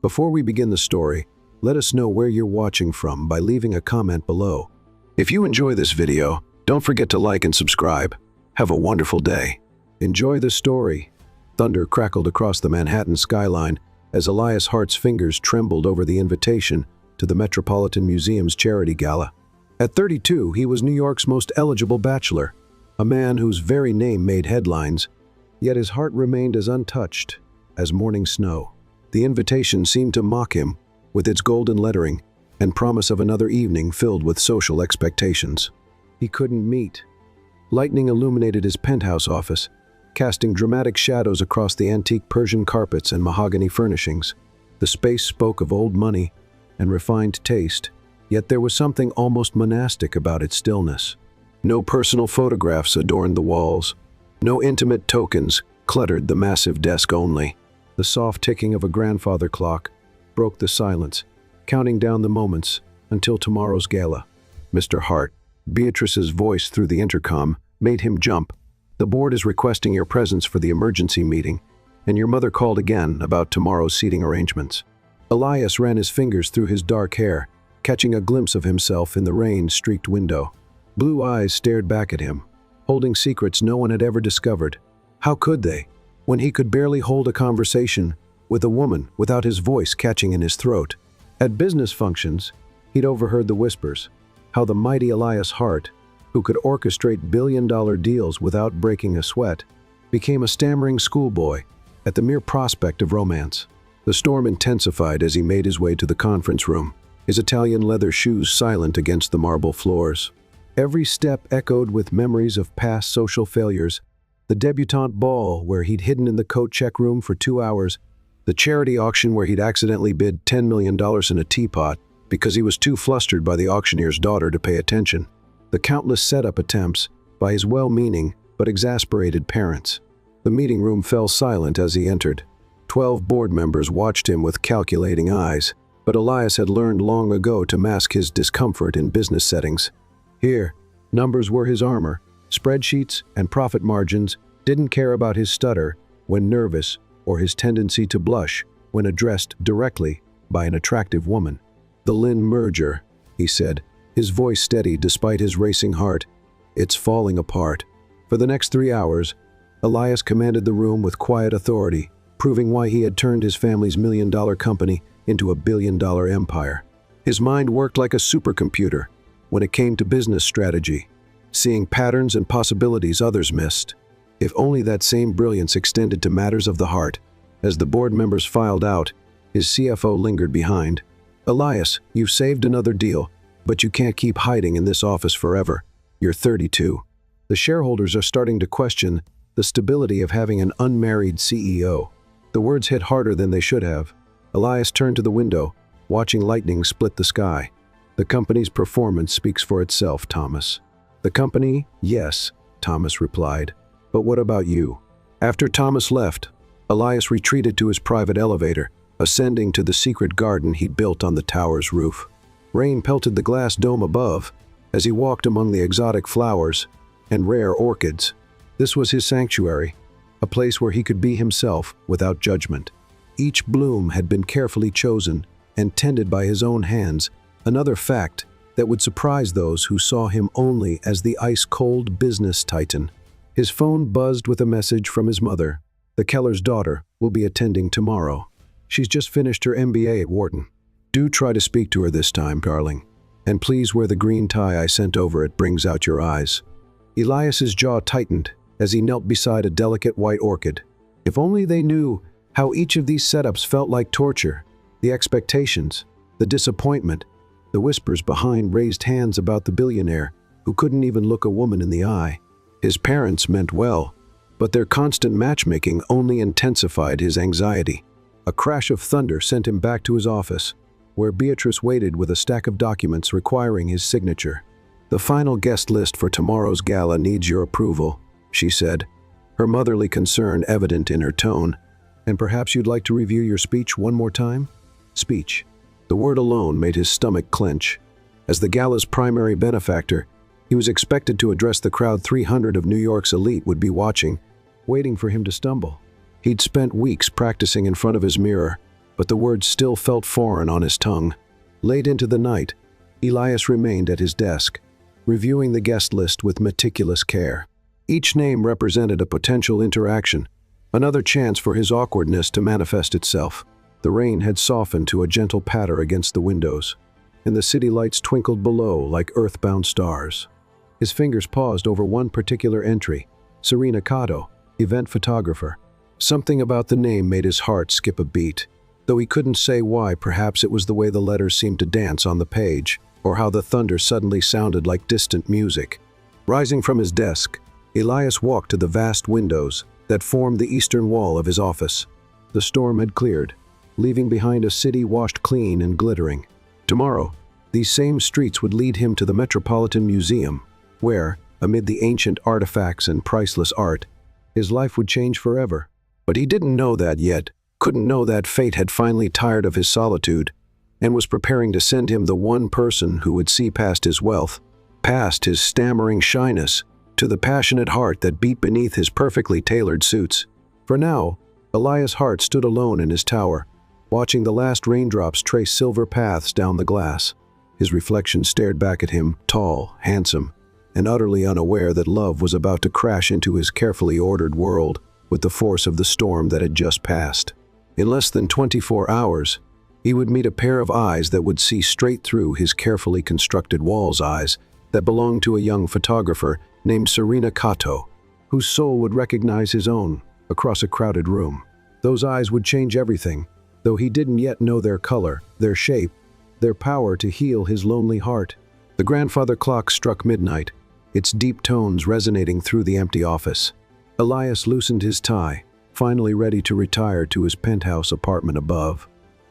Before we begin the story, let us know where you're watching from by leaving a comment below. If you enjoy this video, don't forget to like and subscribe. Have a wonderful day. Enjoy the story. Thunder crackled across the Manhattan skyline as Elias Hart's fingers trembled over the invitation to the Metropolitan Museum's charity gala. At 32, he was New York's most eligible bachelor, a man whose very name made headlines, yet his heart remained as untouched as morning snow. The invitation seemed to mock him, with its golden lettering and promise of another evening filled with social expectations. He couldn't meet. Lightning illuminated his penthouse office, casting dramatic shadows across the antique Persian carpets and mahogany furnishings. The space spoke of old money and refined taste, yet there was something almost monastic about its stillness. No personal photographs adorned the walls. No intimate tokens cluttered the massive desk only. The soft ticking of a grandfather clock broke the silence, counting down the moments until tomorrow's gala. "Mr. Hart," Beatrice's voice through the intercom made him jump. "The board is requesting your presence for the emergency meeting, and your mother called again about tomorrow's seating arrangements." Elias ran his fingers through his dark hair, catching a glimpse of himself in the rain-streaked window. Blue eyes stared back at him, holding secrets no one had ever discovered. How could they, when he could barely hold a conversation with a woman without his voice catching in his throat? At business functions, he'd overheard the whispers, how the mighty Elias Hart, who could orchestrate billion-dollar deals without breaking a sweat, became a stammering schoolboy at the mere prospect of romance. The storm intensified as he made his way to the conference room, his Italian leather shoes silent against the marble floors. Every step echoed with memories of past social failures: the debutante ball where he'd hidden in the coat check room for 2 hours, the charity auction where he'd accidentally bid $10 million in a teapot because he was too flustered by the auctioneer's daughter to pay attention, the countless setup attempts by his well-meaning but exasperated parents. The meeting room fell silent as he entered. 12 board members watched him with calculating eyes, but Elias had learned long ago to mask his discomfort in business settings. Here, numbers were his armor. Spreadsheets and profit margins didn't care about his stutter when nervous or his tendency to blush when addressed directly by an attractive woman. "The Lynn merger," he said, his voice steady despite his racing heart. "It's falling apart." For the next 3 hours, Elias commanded the room with quiet authority, proving why he had turned his family's million-dollar company into a billion-dollar empire. His mind worked like a supercomputer when it came to business strategy, seeing patterns and possibilities others missed. If only that same brilliance extended to matters of the heart. As the board members filed out, his CFO lingered behind. "Elias, you've saved another deal, but you can't keep hiding in this office forever. You're 32. The shareholders are starting to question the stability of having an unmarried CEO." The words hit harder than they should have. Elias turned to the window, watching lightning split the sky. "The company's performance speaks for itself, Thomas." "The company? Yes," Thomas replied. "But what about you?" After Thomas left, Elias retreated to his private elevator, ascending to the secret garden he'd built on the tower's roof. Rain pelted the glass dome above as he walked among the exotic flowers and rare orchids. This was his sanctuary, a place where he could be himself without judgment. Each bloom had been carefully chosen and tended by his own hands, another fact that would surprise those who saw him only as the ice-cold business titan. His phone buzzed with a message from his mother. "The Keller's daughter will be attending tomorrow. She's just finished her MBA at Wharton. Do try to speak to her this time, darling. And please wear the green tie I sent over. It brings out your eyes." Elias's jaw tightened as he knelt beside a delicate white orchid. If only they knew how each of these setups felt like torture. The expectations, the disappointment, the whispers behind raised hands about the billionaire who couldn't even look a woman in the eye. His parents meant well, but their constant matchmaking only intensified his anxiety. A crash of thunder sent him back to his office, where Beatrice waited with a stack of documents requiring his signature. "The final guest list for tomorrow's gala needs your approval," she said, her motherly concern evident in her tone. "And perhaps you'd like to review your speech one more time?" Speech. The word alone made his stomach clench. As the gala's primary benefactor, he was expected to address the crowd. 300 of New York's elite would be watching, waiting for him to stumble. He'd spent weeks practicing in front of his mirror, but the words still felt foreign on his tongue. Late into the night, Elias remained at his desk, reviewing the guest list with meticulous care. Each name represented a potential interaction, another chance for his awkwardness to manifest itself. The rain had softened to a gentle patter against the windows, and the city lights twinkled below like earthbound stars. His fingers paused over one particular entry: Serena Cato, event photographer. Something about the name made his heart skip a beat. Though he couldn't say why, perhaps it was the way the letters seemed to dance on the page, or how the thunder suddenly sounded like distant music. Rising from his desk, Elias walked to the vast windows that formed the eastern wall of his office. The storm had cleared, leaving behind a city washed clean and glittering. Tomorrow, these same streets would lead him to the Metropolitan Museum, where, amid the ancient artifacts and priceless art, his life would change forever. But he didn't know that yet, couldn't know that fate had finally tired of his solitude and was preparing to send him the one person who would see past his wealth, past his stammering shyness, to the passionate heart that beat beneath his perfectly tailored suits. For now, Elias Hart stood alone in his tower, watching the last raindrops trace silver paths down the glass. His reflection stared back at him, tall, handsome, and utterly unaware that love was about to crash into his carefully ordered world with the force of the storm that had just passed. In less than 24 hours, he would meet a pair of eyes that would see straight through his carefully constructed wall's eyes that belonged to a young photographer named Serena Cato, whose soul would recognize his own across a crowded room. Those eyes would change everything, though he didn't yet know their color, their shape, their power to heal his lonely heart. The grandfather clock struck midnight, its deep tones resonating through the empty office. Elias loosened his tie, finally ready to retire to his penthouse apartment above.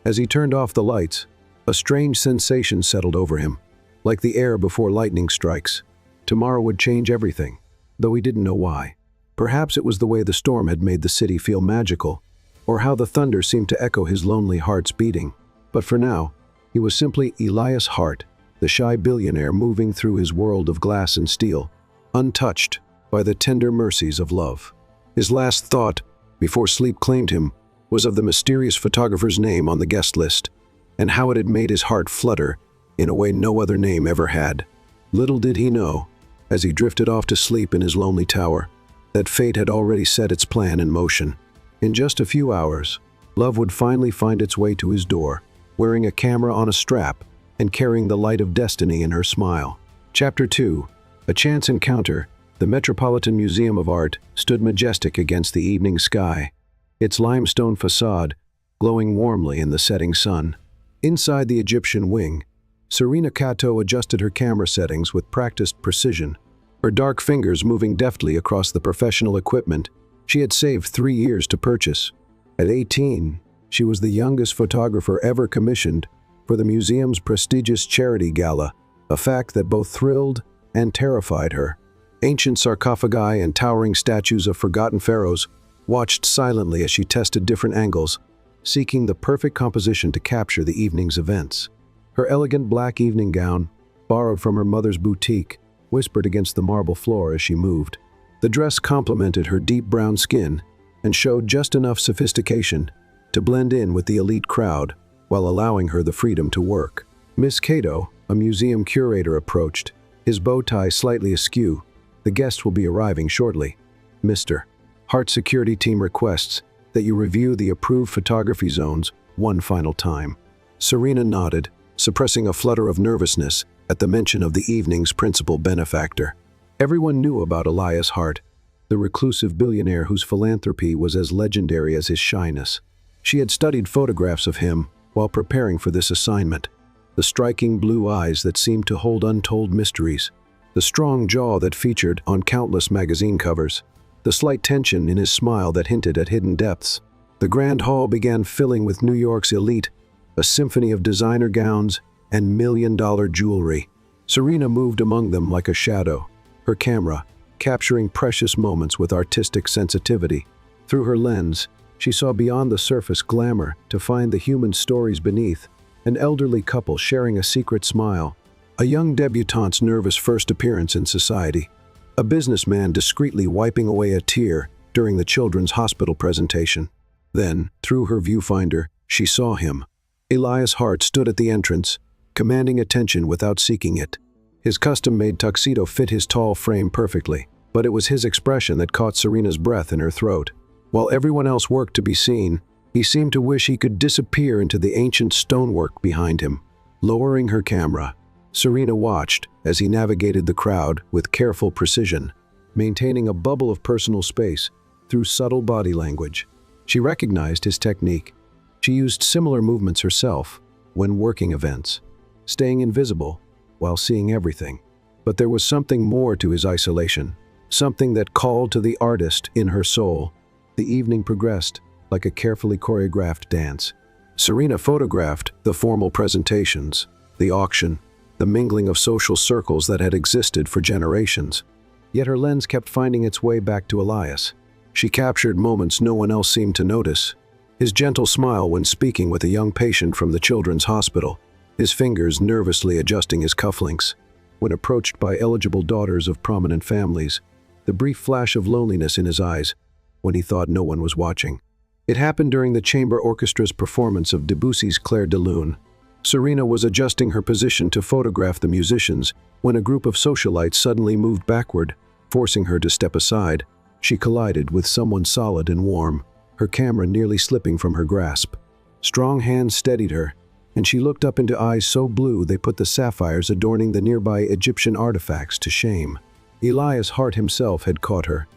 As he turned off the lights, a strange sensation settled over him, like the air before lightning strikes. Tomorrow would change everything, though he didn't know why. Perhaps it was the way the storm had made the city feel magical, or how the thunder seemed to echo his lonely heart's beating. But for now, he was simply Elias Hart, the shy billionaire moving through his world of glass and steel, untouched by the tender mercies of love. His last thought, before sleep claimed him, was of the mysterious photographer's name on the guest list, and how it had made his heart flutter in a way no other name ever had. Little did he know, as he drifted off to sleep in his lonely tower, that fate had already set its plan in motion. In just a few hours, love would finally find its way to his door, wearing a camera on a strap and carrying the light of destiny in her smile. Chapter 2. A Chance Encounter. The Metropolitan Museum of Art stood majestic against the evening sky, its limestone facade glowing warmly in the setting sun. Inside the Egyptian wing, Serena Cato adjusted her camera settings with practiced precision, her dark fingers moving deftly across the professional equipment she had saved 3 years to purchase. At 18, she was the youngest photographer ever commissioned for the museum's prestigious charity gala, a fact that both thrilled and terrified her. Ancient sarcophagi and towering statues of forgotten pharaohs watched silently as she tested different angles, seeking the perfect composition to capture the evening's events. Her elegant black evening gown, borrowed from her mother's boutique, whispered against the marble floor as she moved. The dress complemented her deep brown skin and showed just enough sophistication to blend in with the elite crowd while allowing her the freedom to work. Miss Cato, a museum curator, approached, his bow tie slightly askew. The guest will be arriving shortly. Mr. Hart security team requests that you review the approved photography zones one final time. Serena nodded, suppressing a flutter of nervousness at the mention of the evening's principal benefactor. Everyone knew about Elias Hart, the reclusive billionaire whose philanthropy was as legendary as his shyness. She had studied photographs of him while preparing for this assignment. The striking blue eyes that seemed to hold untold mysteries, the strong jaw that featured on countless magazine covers, the slight tension in his smile that hinted at hidden depths. The grand hall began filling with New York's elite, a symphony of designer gowns and million-dollar jewelry. Serena moved among them like a shadow, her camera capturing precious moments with artistic sensitivity. Through her lens, she saw beyond the surface glamour to find the human stories beneath: an elderly couple sharing a secret smile, a young debutante's nervous first appearance in society, a businessman discreetly wiping away a tear during the children's hospital presentation. Then, through her viewfinder, She saw him. Elias Hart stood at the entrance, commanding attention without seeking it. His custom-made tuxedo fit his tall frame perfectly, but it was his expression that caught Serena's breath in her throat. While everyone else worked to be seen, he seemed to wish he could disappear into the ancient stonework behind him. Lowering her camera, Serena watched as he navigated the crowd with careful precision, maintaining a bubble of personal space through subtle body language. She recognized his technique. She used similar movements herself when working events, staying invisible while seeing everything. But there was something more to his isolation, something that called to the artist in her soul. The evening progressed like a carefully choreographed dance. Serena photographed the formal presentations, the auction, the mingling of social circles that had existed for generations. Yet her lens kept finding its way back to Elias. She captured moments no one else seemed to notice. His gentle smile when speaking with a young patient from the children's hospital, his fingers nervously adjusting his cufflinks. When approached by eligible daughters of prominent families, the brief flash of loneliness in his eyes when he thought no one was watching. It happened during the chamber orchestra's performance of Debussy's Clair de Lune. Serena was adjusting her position to photograph the musicians when a group of socialites suddenly moved backward, forcing her to step aside. She collided with someone solid and warm, her camera nearly slipping from her grasp. Strong hands steadied her, and she looked up into eyes so blue they put the sapphires adorning the nearby Egyptian artifacts to shame. Elias Hart himself had caught her,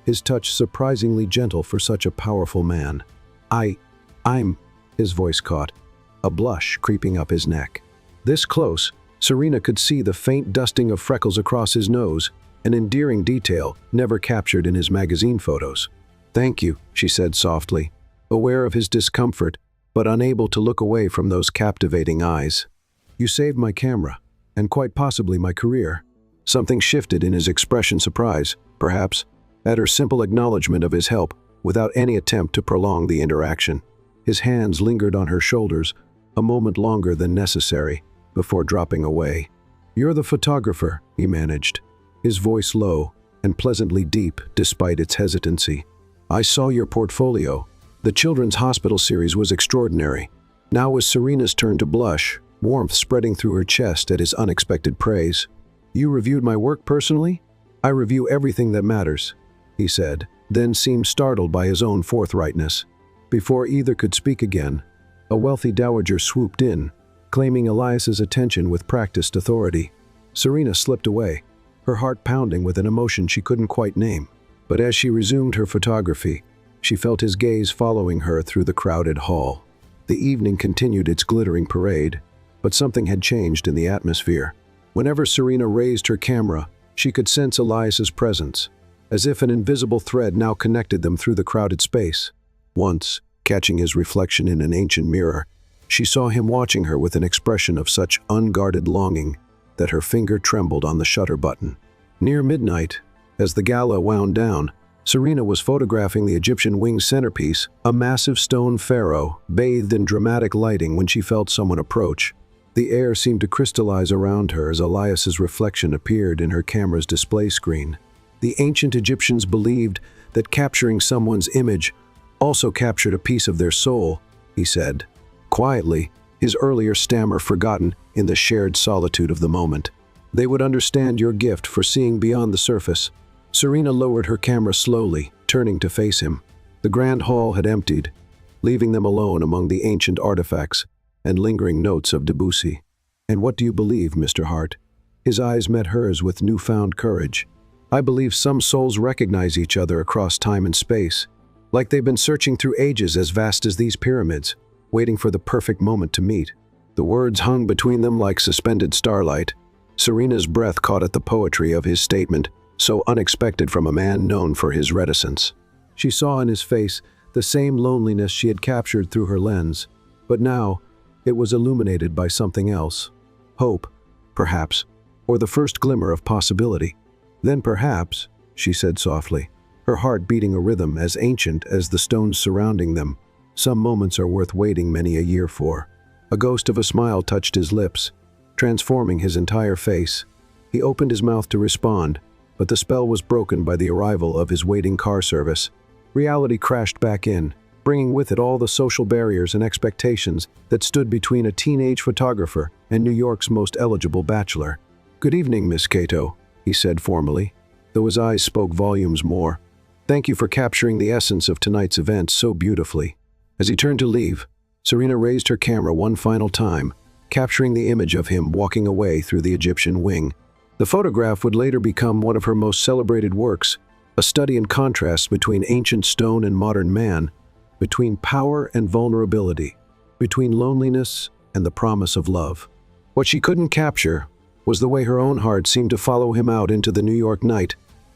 his touch surprisingly gentle for such a powerful man. I'm, his voice caught, a blush creeping up his neck. This close, Serena could see the faint dusting of freckles across his nose, an endearing detail never captured in his magazine photos. "Thank you," she said softly, aware of his discomfort, but unable to look away from those captivating eyes. "You saved my camera, and quite possibly my career." Something shifted in his expression, surprise, perhaps, at her simple acknowledgement of his help without any attempt to prolong the interaction. His hands lingered on her shoulders a moment longer than necessary before dropping away. "You're the photographer," he managed, his voice low and pleasantly deep despite its hesitancy. "I saw your portfolio. The Children's Hospital series was extraordinary." Now was Serena's turn to blush, warmth spreading through her chest at his unexpected praise. "You reviewed my work personally? I review everything that matters," he said, then seemed startled by his own forthrightness. Before either could speak again, a wealthy dowager swooped in, claiming Elias's attention with practiced authority. Serena slipped away, her heart pounding with an emotion she couldn't quite name. But as she resumed her photography, she felt his gaze following her through the crowded hall. The evening continued its glittering parade, but something had changed in the atmosphere. Whenever Serena raised her camera, she could sense Elias's presence, as if an invisible thread now connected them through the crowded space. Once, catching his reflection in an ancient mirror, she saw him watching her with an expression of such unguarded longing that her finger trembled on the shutter button. Near midnight, as the gala wound down, Serena was photographing the Egyptian wing centerpiece, a massive stone pharaoh, bathed in dramatic lighting when she felt someone approach. The air seemed to crystallize around her as Elias's reflection appeared in her camera's display screen. The ancient Egyptians believed that capturing someone's image also captured a piece of their soul, he said, quietly, his earlier stammer forgotten in the shared solitude of the moment. "They would understand your gift for seeing beyond the surface." Serena lowered her camera slowly, turning to face him. The grand hall had emptied, leaving them alone among the ancient artifacts and lingering notes of Debussy. "And what do you believe, Mr. Hart?" His eyes met hers with newfound courage. "I believe some souls recognize each other across time and space, like they've been searching through ages as vast as these pyramids, waiting for the perfect moment to meet." The words hung between them like suspended starlight. Serena's breath caught at the poetry of his statement, so unexpected from a man known for his reticence. She saw in his face the same loneliness she had captured through her lens, but now it was illuminated by something else. Hope, perhaps, or the first glimmer of possibility. "Then perhaps," she said softly, her heart beating a rhythm as ancient as the stones surrounding them, "some moments are worth waiting many a year for." A ghost of a smile touched his lips, transforming his entire face. He opened his mouth to respond, but the spell was broken by the arrival of his waiting car service. Reality crashed back in, bringing with it all the social barriers and expectations that stood between a teenage photographer and New York's most eligible bachelor. "Good evening, Miss Cato," he said formally, though his eyes spoke volumes more. "Thank you for capturing the essence of tonight's event so beautifully." As he turned to leave, Serena raised her camera one final time, capturing the image of him walking away through the Egyptian wing. The photograph would later become one of her most celebrated works, a study in contrasts between ancient stone and modern man, between power and vulnerability, between loneliness and the promise of love. What she couldn't capture was the way her own heart seemed to follow him out into the New York night,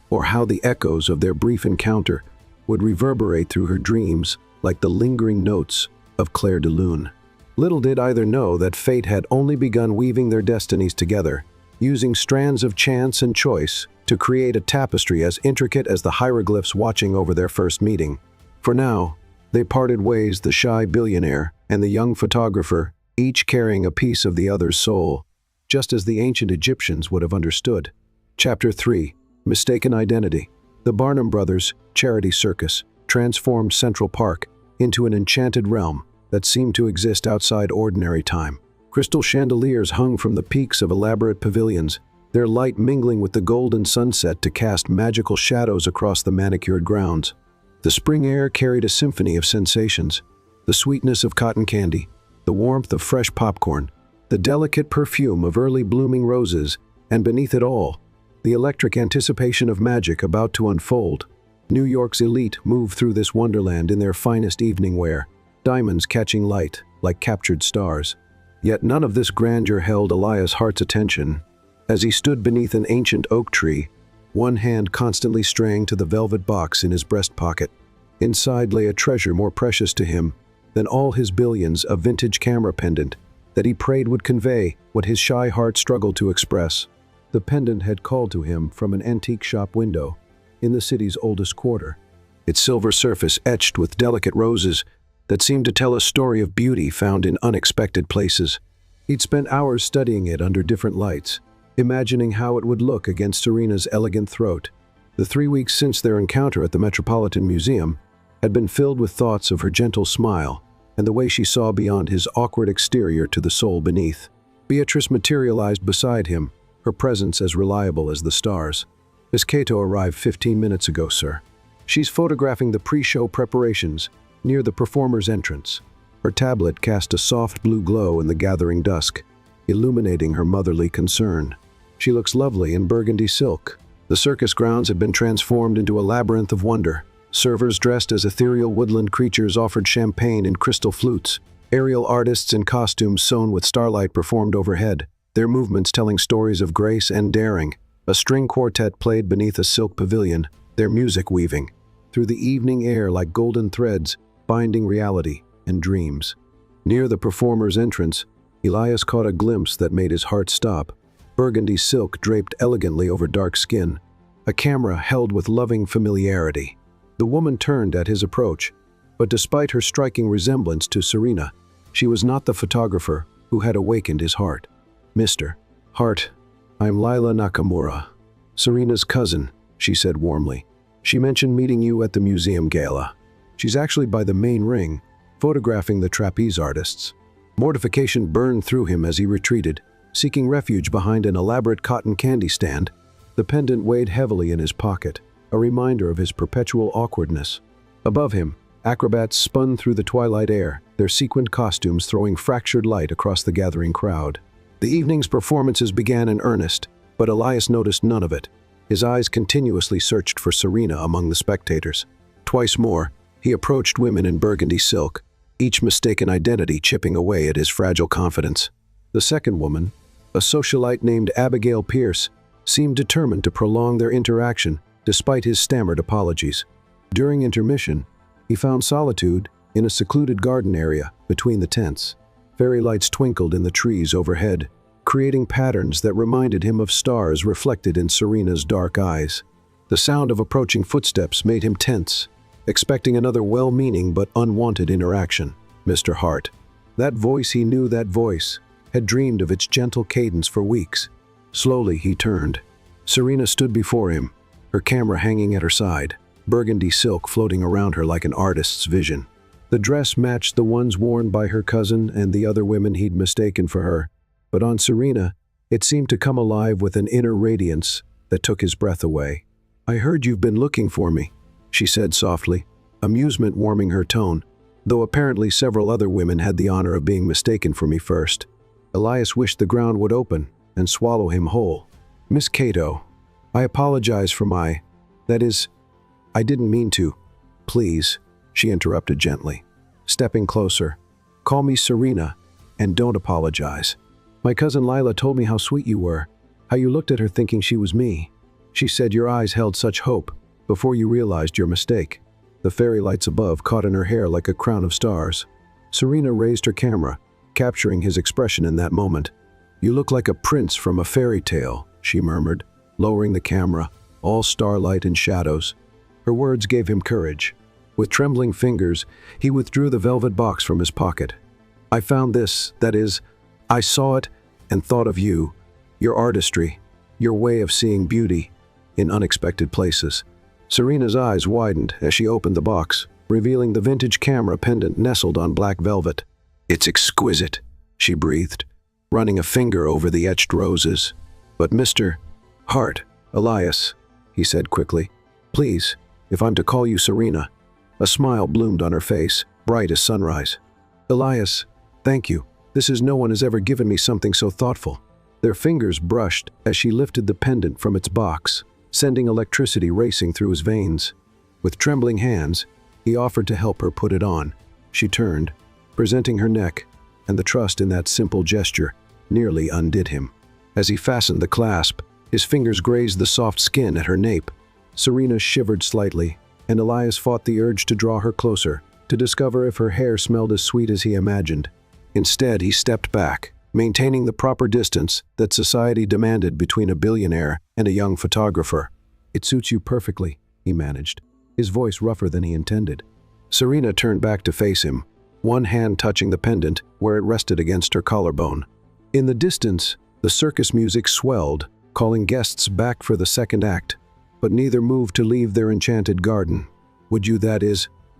or how the echoes of their brief encounter would reverberate through her dreams like the lingering notes of Clair de Lune. Little did either know that fate had only begun weaving their destinies together, using strands of chance and choice to create a tapestry as intricate as the hieroglyphs watching over their first meeting. For now, they parted ways, the shy billionaire and the young photographer, each carrying a piece of the other's soul, just as the ancient Egyptians would have understood. Chapter 3. Mistaken Identity. The Barnum Brothers' charity circus transformed Central Park into an enchanted realm that seemed to exist outside ordinary time. Crystal chandeliers hung from the peaks of elaborate pavilions, their light mingling with the golden sunset to cast magical shadows across the manicured grounds. The spring air carried a symphony of sensations: the sweetness of cotton candy, the warmth of fresh popcorn, the delicate perfume of early blooming roses, and beneath it all, the electric anticipation of magic about to unfold. New York's elite moved through this wonderland in their finest evening wear, diamonds catching light like captured stars. Yet none of this grandeur held Elias Hart's attention. As he stood beneath an ancient oak tree, one hand constantly straying to the velvet box in his breast pocket. Inside lay a treasure more precious to him than all his billions, a vintage camera pendant that he prayed would convey what his shy heart struggled to express. The pendant had called to him from an antique shop window in the city's oldest quarter, its silver surface etched with delicate roses that seemed to tell a story of beauty found in unexpected places. He'd spent hours studying it under different lights, imagining how it would look against Serena's elegant throat. The 3 weeks since their encounter at the Metropolitan Museum had been filled with thoughts of her gentle smile and the way she saw beyond his awkward exterior to the soul beneath. Beatrice materialized beside him, her presence as reliable as the stars. "Miss Cato arrived 15 minutes ago, sir. She's photographing the pre-show preparations near the performer's entrance." Her tablet cast a soft blue glow in the gathering dusk, illuminating her motherly concern. "She looks lovely in burgundy silk." The circus grounds had been transformed into a labyrinth of wonder. Servers dressed as ethereal woodland creatures offered champagne in crystal flutes. Aerial artists in costumes sewn with starlight performed overhead, their movements telling stories of grace and daring. A string quartet played beneath a silk pavilion, their music weaving through the evening air like golden threads, binding reality and dreams. Near the performer's entrance, Elias caught a glimpse that made his heart stop. Burgundy silk draped elegantly over dark skin, a camera held with loving familiarity. The woman turned at his approach, but despite her striking resemblance to Serena, she was not the photographer who had awakened his heart. "Mr. Hart, I'm Lila Nakamura, Serena's cousin," she said warmly. "She mentioned meeting you at the museum gala. She's actually by the main ring, photographing the trapeze artists." Mortification burned through him as he retreated, seeking refuge behind an elaborate cotton candy stand. The pendant weighed heavily in his pocket, a reminder of his perpetual awkwardness. Above him, acrobats spun through the twilight air, their sequined costumes throwing fractured light across the gathering crowd. The evening's performances began in earnest, but Elias noticed none of it. His eyes continuously searched for Serena among the spectators. Twice more, he approached women in burgundy silk, each mistaken identity chipping away at his fragile confidence. The second woman, a socialite named Abigail Pierce, seemed determined to prolong their interaction despite his stammered apologies. During intermission, he found solitude in a secluded garden area between the tents. Fairy lights twinkled in the trees overhead, creating patterns that reminded him of stars reflected in Serena's dark eyes. The sound of approaching footsteps made him tense, expecting another well-meaning but unwanted interaction. Mr. Hart. That voice, he knew that voice, had dreamed of its gentle cadence for weeks. Slowly he turned. Serena stood before him, her camera hanging at her side, burgundy silk floating around her like an artist's vision. The dress matched the ones worn by her cousin and the other women he'd mistaken for her, but on Serena, it seemed to come alive with an inner radiance that took his breath away. "I heard you've been looking for me," she said softly, amusement warming her tone, though apparently several other women had the honor of being mistaken for me first. Elias wished the ground would open and swallow him whole. "Miss Cato, I apologize for that is, I didn't mean to." "Please," she interrupted gently, stepping closer. "Call me Serena, and don't apologize. My cousin Lila told me how sweet you were, how you looked at her thinking she was me. She said your eyes held such hope before you realized your mistake." The fairy lights above caught in her hair like a crown of stars. Serena raised her camera, capturing his expression in that moment. "You look like a prince from a fairy tale," she murmured, lowering the camera, all starlight and shadows. Her words gave him courage. With trembling fingers, he withdrew the velvet box from his pocket. "I found this, that is, I saw it and thought of you, your artistry, your way of seeing beauty in unexpected places." Serena's eyes widened as she opened the box, revealing the vintage camera pendant nestled on black velvet. "It's exquisite," she breathed, running a finger over the etched roses. "But Mr. Hart, Elias," he said quickly, "please, if I'm to call you Serena." A smile bloomed on her face, bright as sunrise. "Elias, thank you. No one has ever given me something so thoughtful." Their fingers brushed as she lifted the pendant from its box, sending electricity racing through his veins. With trembling hands, he offered to help her put it on. She turned, presenting her neck, and the trust in that simple gesture nearly undid him. As he fastened the clasp, his fingers grazed the soft skin at her nape. Serena shivered slightly, and Elias fought the urge to draw her closer, to discover if her hair smelled as sweet as he imagined. Instead, he stepped back, maintaining the proper distance that society demanded between a billionaire and a young photographer. "It suits you perfectly," he managed, his voice rougher than he intended. Serena turned back to face him, one hand touching the pendant where it rested against her collarbone. In the distance, the circus music swelled, calling guests back for the second act, but neither moved to leave their enchanted garden.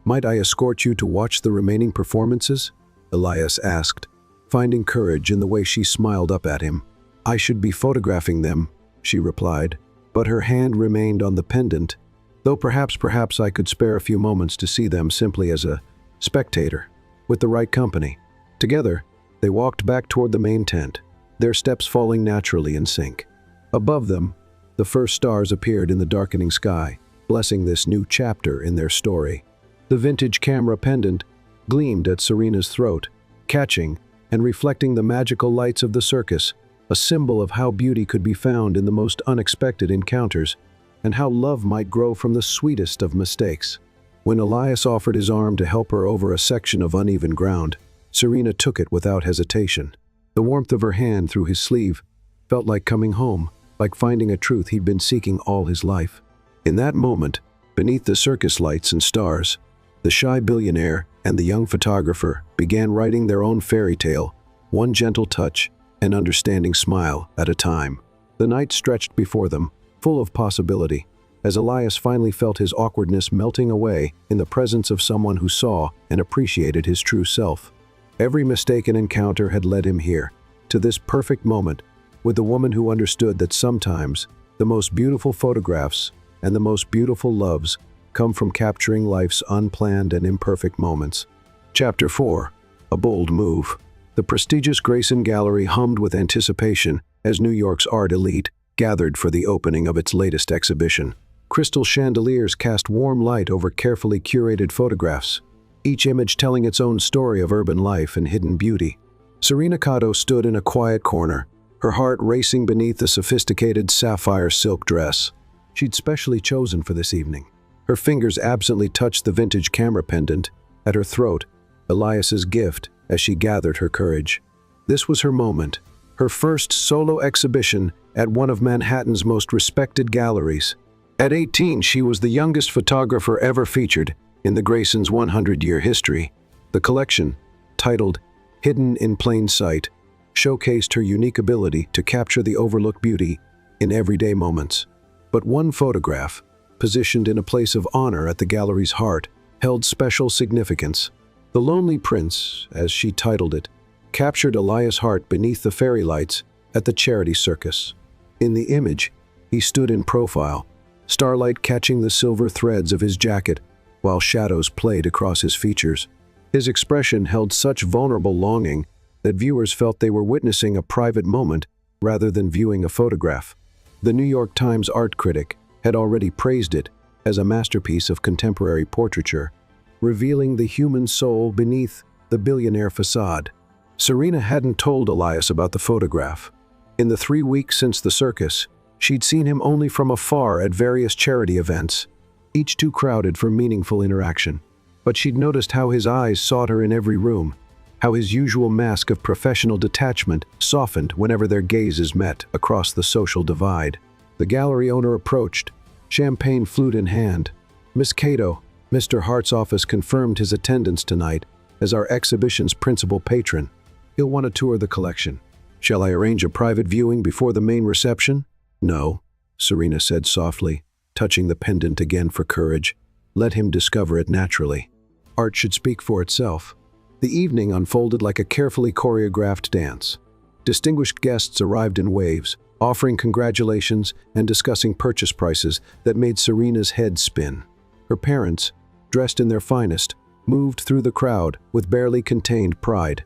Might I escort you to watch the remaining performances?" Elias asked, finding courage in the way she smiled up at him. "I should be photographing them," she replied, but her hand remained on the pendant, though perhaps I could spare a few moments to see them simply as a spectator, with the right company. Together, they walked back toward the main tent, their steps falling naturally in sync. Above them, the first stars appeared in the darkening sky, blessing this new chapter in their story. The vintage camera pendant gleamed at Serena's throat, catching and reflecting the magical lights of the circus, a symbol of how beauty could be found in the most unexpected encounters, and how love might grow from the sweetest of mistakes. When Elias offered his arm to help her over a section of uneven ground, Serena took it without hesitation. The warmth of her hand through his sleeve felt like coming home, like finding a truth he'd been seeking all his life. In that moment, beneath the circus lights and stars, the shy billionaire and the young photographer began writing their own fairy tale, one gentle touch and understanding smile at a time. The night stretched before them, full of possibility, as Elias finally felt his awkwardness melting away in the presence of someone who saw and appreciated his true self. Every mistaken encounter had led him here, to this perfect moment, with the woman who understood that sometimes the most beautiful photographs and the most beautiful loves come from capturing life's unplanned and imperfect moments. Chapter 4. A Bold Move. The prestigious Grayson Gallery hummed with anticipation as New York's art elite gathered for the opening of its latest exhibition. Crystal chandeliers cast warm light over carefully curated photographs, each image telling its own story of urban life and hidden beauty. Serena Cato stood in a quiet corner, her heart racing beneath the sophisticated sapphire silk dress she'd specially chosen for this evening. Her fingers absently touched the vintage camera pendant at her throat, Elias's gift, as she gathered her courage. This was her moment, her first solo exhibition at one of Manhattan's most respected galleries. At 18, she was the youngest photographer ever featured in the Grayson's 100-year history. The collection, titled Hidden in Plain Sight, showcased her unique ability to capture the overlooked beauty in everyday moments. But one photograph, positioned in a place of honor at the gallery's heart, held special significance. The Lonely Prince, as she titled it, captured Elias Hart beneath the fairy lights at the charity circus. In the image, he stood in profile, starlight catching the silver threads of his jacket, while shadows played across his features. His expression held such vulnerable longing that viewers felt they were witnessing a private moment rather than viewing a photograph. The New York Times art critic had already praised it as a masterpiece of contemporary portraiture, revealing the human soul beneath the billionaire facade. Serena hadn't told Elias about the photograph. In the 3 weeks since the circus, she'd seen him only from afar at various charity events, each too crowded for meaningful interaction. But she'd noticed how his eyes sought her in every room, how his usual mask of professional detachment softened whenever their gazes met across the social divide. The gallery owner approached, champagne flute in hand. "Miss Cato, Mr. Hart's office confirmed his attendance tonight as our exhibition's principal patron. He'll want to tour the collection. Shall I arrange a private viewing before the main reception?" "No," Serena said softly, touching the pendant again for courage. "Let him discover it naturally. Art should speak for itself." The evening unfolded like a carefully choreographed dance. Distinguished guests arrived in waves, offering congratulations and discussing purchase prices that made Serena's head spin. Her parents, dressed in their finest, moved through the crowd with barely contained pride.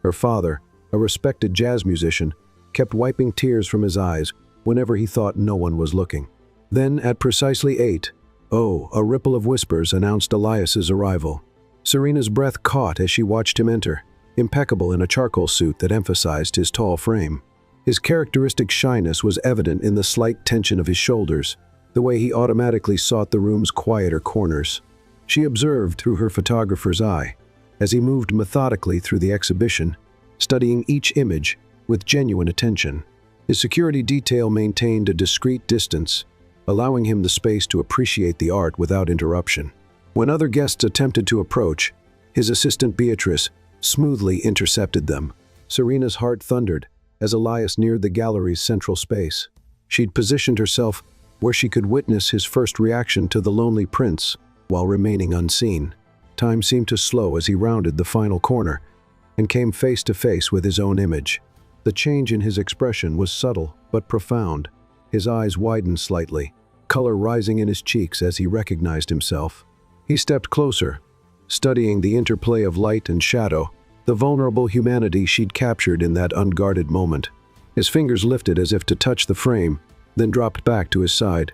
Her father, a respected jazz musician, kept wiping tears from his eyes whenever he thought no one was looking. Then, at precisely 8, a ripple of whispers announced Elias's arrival. Serena's breath caught as she watched him enter, impeccable in a charcoal suit that emphasized his tall frame. His characteristic shyness was evident in the slight tension of his shoulders, the way he automatically sought the room's quieter corners. She observed through her photographer's eye, as he moved methodically through the exhibition, studying each image with genuine attention. His security detail maintained a discreet distance, allowing him the space to appreciate the art without interruption. When other guests attempted to approach, his assistant Beatrice smoothly intercepted them. Serena's heart thundered as Elias neared the gallery's central space. She'd positioned herself where she could witness his first reaction to the Lonely Prince while remaining unseen. Time seemed to slow as he rounded the final corner and came face to face with his own image. The change in his expression was subtle but profound. His eyes widened slightly, color rising in his cheeks as he recognized himself. He stepped closer, studying the interplay of light and shadow, the vulnerable humanity she'd captured in that unguarded moment. His fingers lifted as if to touch the frame, then dropped back to his side.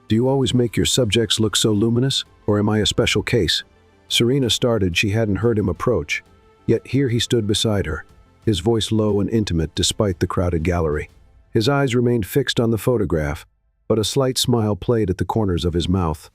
"Do you always make your subjects look so luminous, or am I a special case?" Serena started she hadn't heard him approach, yet here he stood beside her, his voice low and intimate despite the crowded gallery. His eyes remained fixed on the photograph, but a slight smile played at the corners of his mouth.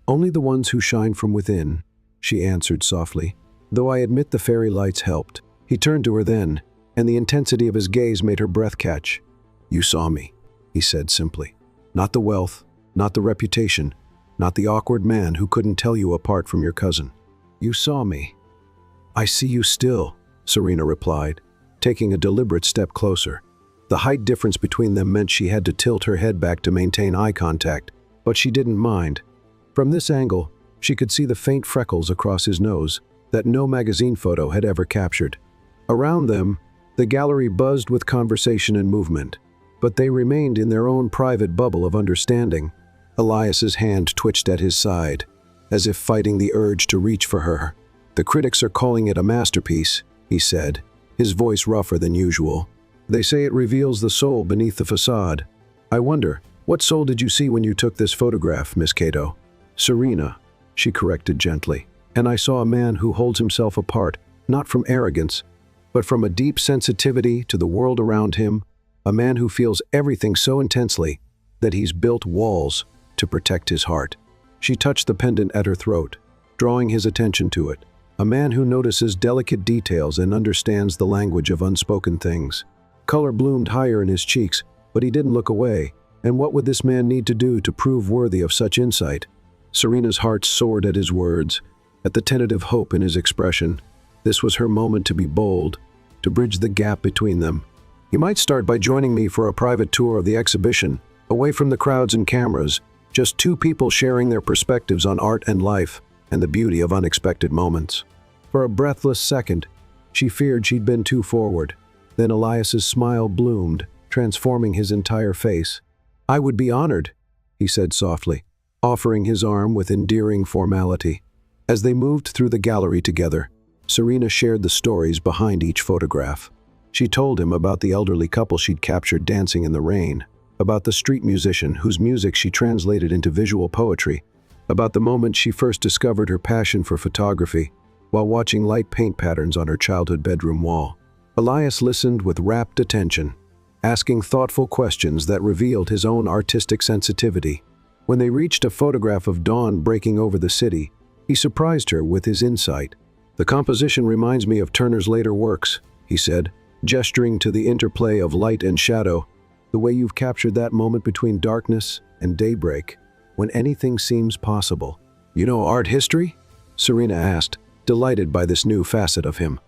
"Only the ones who shine from within," she answered softly, "though I admit the fairy lights helped." He turned to her then, and the intensity of his gaze made her breath catch. "You saw me," he said simply. "Not the wealth, not the reputation, not the awkward man who couldn't tell you apart from your cousin. You saw me." "I see you still," Serena replied, taking a deliberate step closer. The height difference between them meant she had to tilt her head back to maintain eye contact, but she didn't mind. From this angle, she could see the faint freckles across his nose that no magazine photo had ever captured. Around them, the gallery buzzed with conversation and movement, but they remained in their own private bubble of understanding. Elias's hand twitched at his side, as if fighting the urge to reach for her. "The critics are calling it a masterpiece," he said, his voice rougher than usual. "They say it reveals the soul beneath the facade. I wonder, what soul did you see when you took this photograph, Miss Cato?" "Serena," she corrected gently, "and I saw a man who holds himself apart, not from arrogance, but from a deep sensitivity to the world around him, a man who feels everything so intensely that he's built walls to protect his heart." She touched the pendant at her throat, drawing his attention to it. A man who notices delicate details and understands the language of unspoken things. Color bloomed higher in his cheeks, but he didn't look away. And what would this man need to do to prove worthy of such insight? Serena's heart soared at his words, at the tentative hope in his expression. This was her moment to be bold, to bridge the gap between them. "You might start by joining me for a private tour of the exhibition, away from the crowds and cameras, just two people sharing their perspectives on art and life, and the beauty of unexpected moments." For a breathless second, she feared she'd been too forward. Then Elias's smile bloomed, transforming his entire face. "I would be honored," he said softly, offering his arm with endearing formality. As they moved through the gallery together, Serena shared the stories behind each photograph. She told him about the elderly couple she'd captured dancing in the rain, about the street musician whose music she translated into visual poetry, about the moment she first discovered her passion for photography while watching light paint patterns on her childhood bedroom wall. Elias listened with rapt attention, asking thoughtful questions that revealed his own artistic sensitivity. When they reached a photograph of dawn breaking over the city, he surprised her with his insight. "The composition reminds me of Turner's later works," he said, gesturing to the interplay of light and shadow, "the way you've captured that moment between darkness and daybreak, when anything seems possible." "You know art history?" Serena asked, delighted by this new facet of him.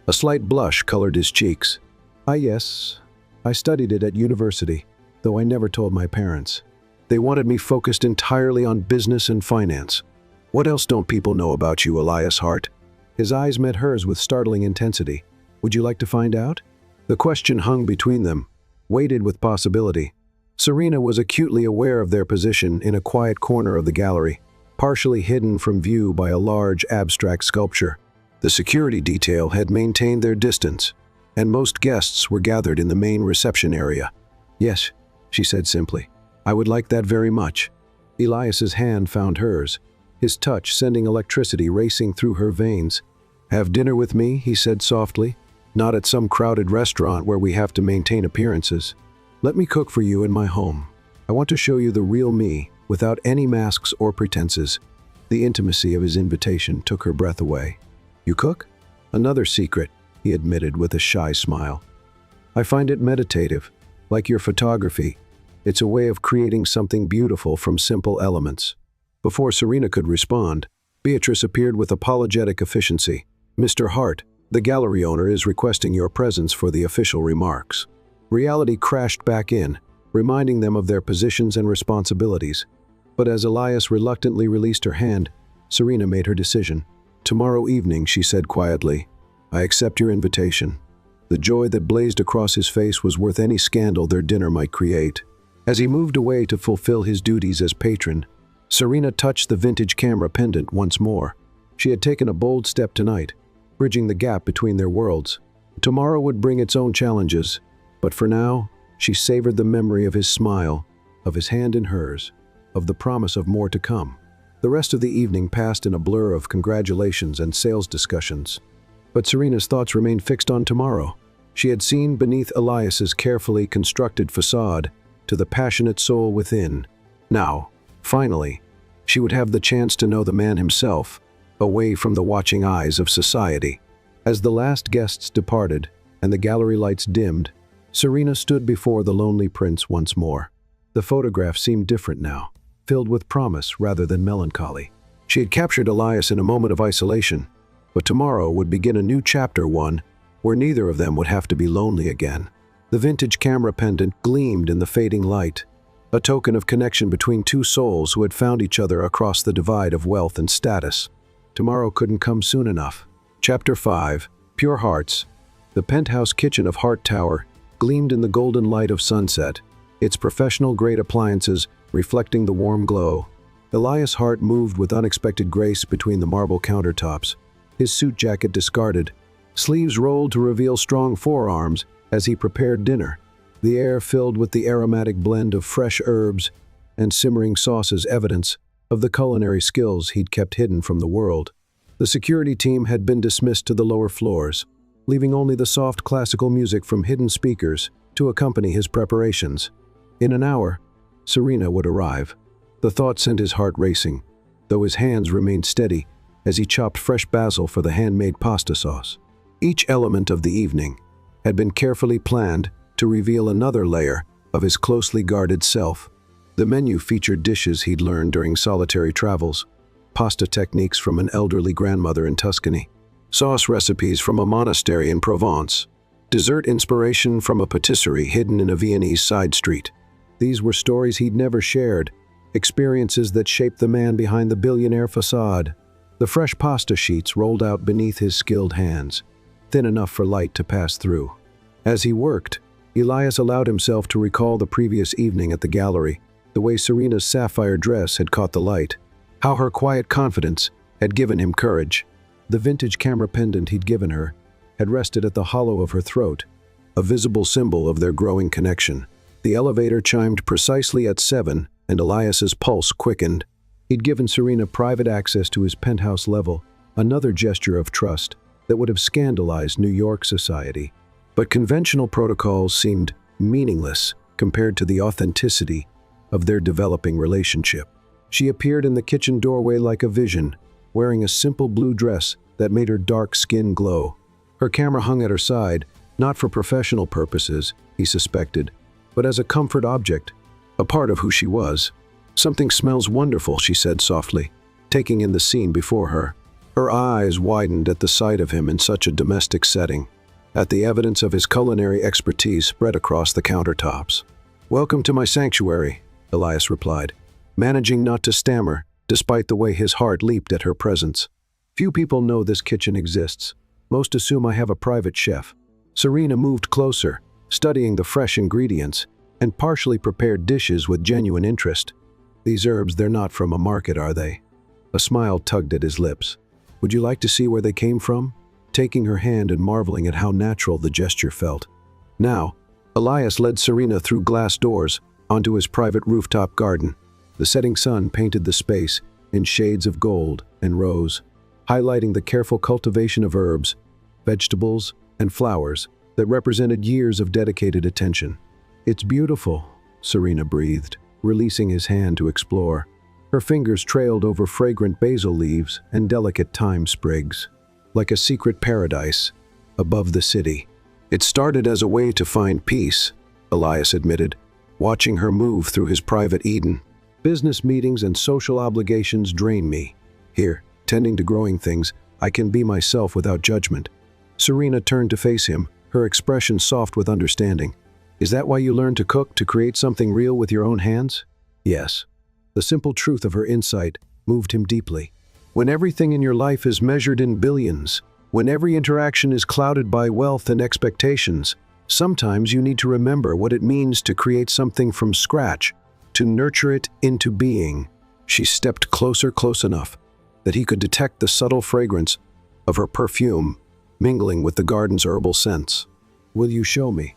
A slight blush colored his cheeks. Yes. I studied it at university, though I never told my parents. They wanted me focused entirely on business and finance." "What else don't people know about you, Elias Hart?" His eyes met hers with startling intensity. "Would you like to find out?" The question hung between them, weighted with possibility. Serena was acutely aware of their position in a quiet corner of the gallery, partially hidden from view by a large abstract sculpture. The security detail had maintained their distance, and most guests were gathered in the main reception area. "Yes," she said simply. "I would like that very much." Elias's hand found hers, his touch sending electricity racing through her veins. "Have dinner with me," he said softly, "not at some crowded restaurant where we have to maintain appearances. Let me cook for you in my home. I want to show you the real me, without any masks or pretenses." The intimacy of his invitation took her breath away. "You cook?" "Another secret," he admitted with a shy smile. "I find it meditative, like your photography. It's a way of creating something beautiful from simple elements." Before Serena could respond, Beatrice appeared with apologetic efficiency. "Mr. Hart, the gallery owner is requesting your presence for the official remarks." Reality crashed back in, reminding them of their positions and responsibilities. But as Elias reluctantly released her hand, Serena made her decision. "Tomorrow evening," she said quietly, "I accept your invitation." The joy that blazed across his face was worth any scandal their dinner might create. As he moved away to fulfill his duties as patron, Serena touched the vintage camera pendant once more. She had taken a bold step tonight, bridging the gap between their worlds. Tomorrow would bring its own challenges, but for now, she savored the memory of his smile, of his hand in hers, of the promise of more to come. The rest of the evening passed in a blur of congratulations and sales discussions. But Serena's thoughts remained fixed on tomorrow. She had seen beneath Elias's carefully constructed facade to the passionate soul within. Now, finally, she would have the chance to know the man himself, away from the watching eyes of society. As the last guests departed and the gallery lights dimmed, Serena stood before the lonely prince once more. The photograph seemed different now, filled with promise rather than melancholy. She had captured Elias in a moment of isolation, but tomorrow would begin a new chapter, one where neither of them would have to be lonely again. The vintage camera pendant gleamed in the fading light, a token of connection between two souls who had found each other across the divide of wealth and status. Tomorrow couldn't come soon enough. Chapter 5. Pure Hearts. The penthouse kitchen of Hart Tower gleamed in the golden light of sunset, its professional-grade appliances reflecting the warm glow. Elias Hart moved with unexpected grace between the marble countertops, his suit jacket discarded, sleeves rolled to reveal strong forearms as he prepared dinner, the air filled with the aromatic blend of fresh herbs and simmering sauces, evidence of the culinary skills he'd kept hidden from the world. The security team had been dismissed to the lower floors, leaving only the soft classical music from hidden speakers to accompany his preparations. In an hour, Serena would arrive. The thought sent his heart racing, though his hands remained steady as he chopped fresh basil for the handmade pasta sauce. Each element of the evening had been carefully planned to reveal another layer of his closely guarded self. The menu featured dishes he'd learned during solitary travels, pasta techniques from an elderly grandmother in Tuscany, sauce recipes from a monastery in Provence, dessert inspiration from a patisserie hidden in a Viennese side street. These were stories he'd never shared, experiences that shaped the man behind the billionaire facade. The fresh pasta sheets rolled out beneath his skilled hands, thin enough for light to pass through. As he worked, Elias allowed himself to recall the previous evening at the gallery, the way Serena's sapphire dress had caught the light, how her quiet confidence had given him courage. The vintage camera pendant he'd given her had rested at the hollow of her throat, a visible symbol of their growing connection. The elevator chimed precisely at 7, and Elias's pulse quickened. He'd given Serena private access to his penthouse level, another gesture of trust that would have scandalized New York society. But conventional protocols seemed meaningless compared to the authenticity of their developing relationship. She appeared in the kitchen doorway like a vision, wearing a simple blue dress that made her dark skin glow. Her camera hung at her side, not for professional purposes, he suspected, but as a comfort object, a part of who she was. "Something smells wonderful," she said softly, taking in the scene before her. Her eyes widened at the sight of him in such a domestic setting, at the evidence of his culinary expertise spread across the countertops. "Welcome to my sanctuary," Elias replied, managing not to stammer, despite the way his heart leaped at her presence. "Few people know this kitchen exists. Most assume I have a private chef." Serena moved closer, studying the fresh ingredients and partially prepared dishes with genuine interest. "These herbs, they're not from a market, are they?" A smile tugged at his lips. "Would you like to see where they came from?" Taking her hand and marveling at how natural the gesture felt. Now, Elias led Serena through glass doors onto his private rooftop garden. The setting sun painted the space in shades of gold and rose, highlighting the careful cultivation of herbs, vegetables, and flowers that represented years of dedicated attention. "It's beautiful," Serena breathed, releasing his hand to explore. Her fingers trailed over fragrant basil leaves and delicate thyme sprigs, like a secret paradise above the city. "It started as a way to find peace," Elias admitted, watching her move through his private Eden. "Business meetings and social obligations drain me. Here, tending to growing things, I can be myself without judgment." Serena turned to face him, her expression soft with understanding. "Is that why you learned to cook, to create something real with your own hands?" "Yes." The simple truth of her insight moved him deeply. When everything in your life is measured in billions, when every interaction is clouded by wealth and expectations, sometimes you need to remember what it means to create something from scratch, to nurture it into being. She stepped closer, close enough that he could detect the subtle fragrance of her perfume mingling with the garden's herbal scents. "Will you show me?"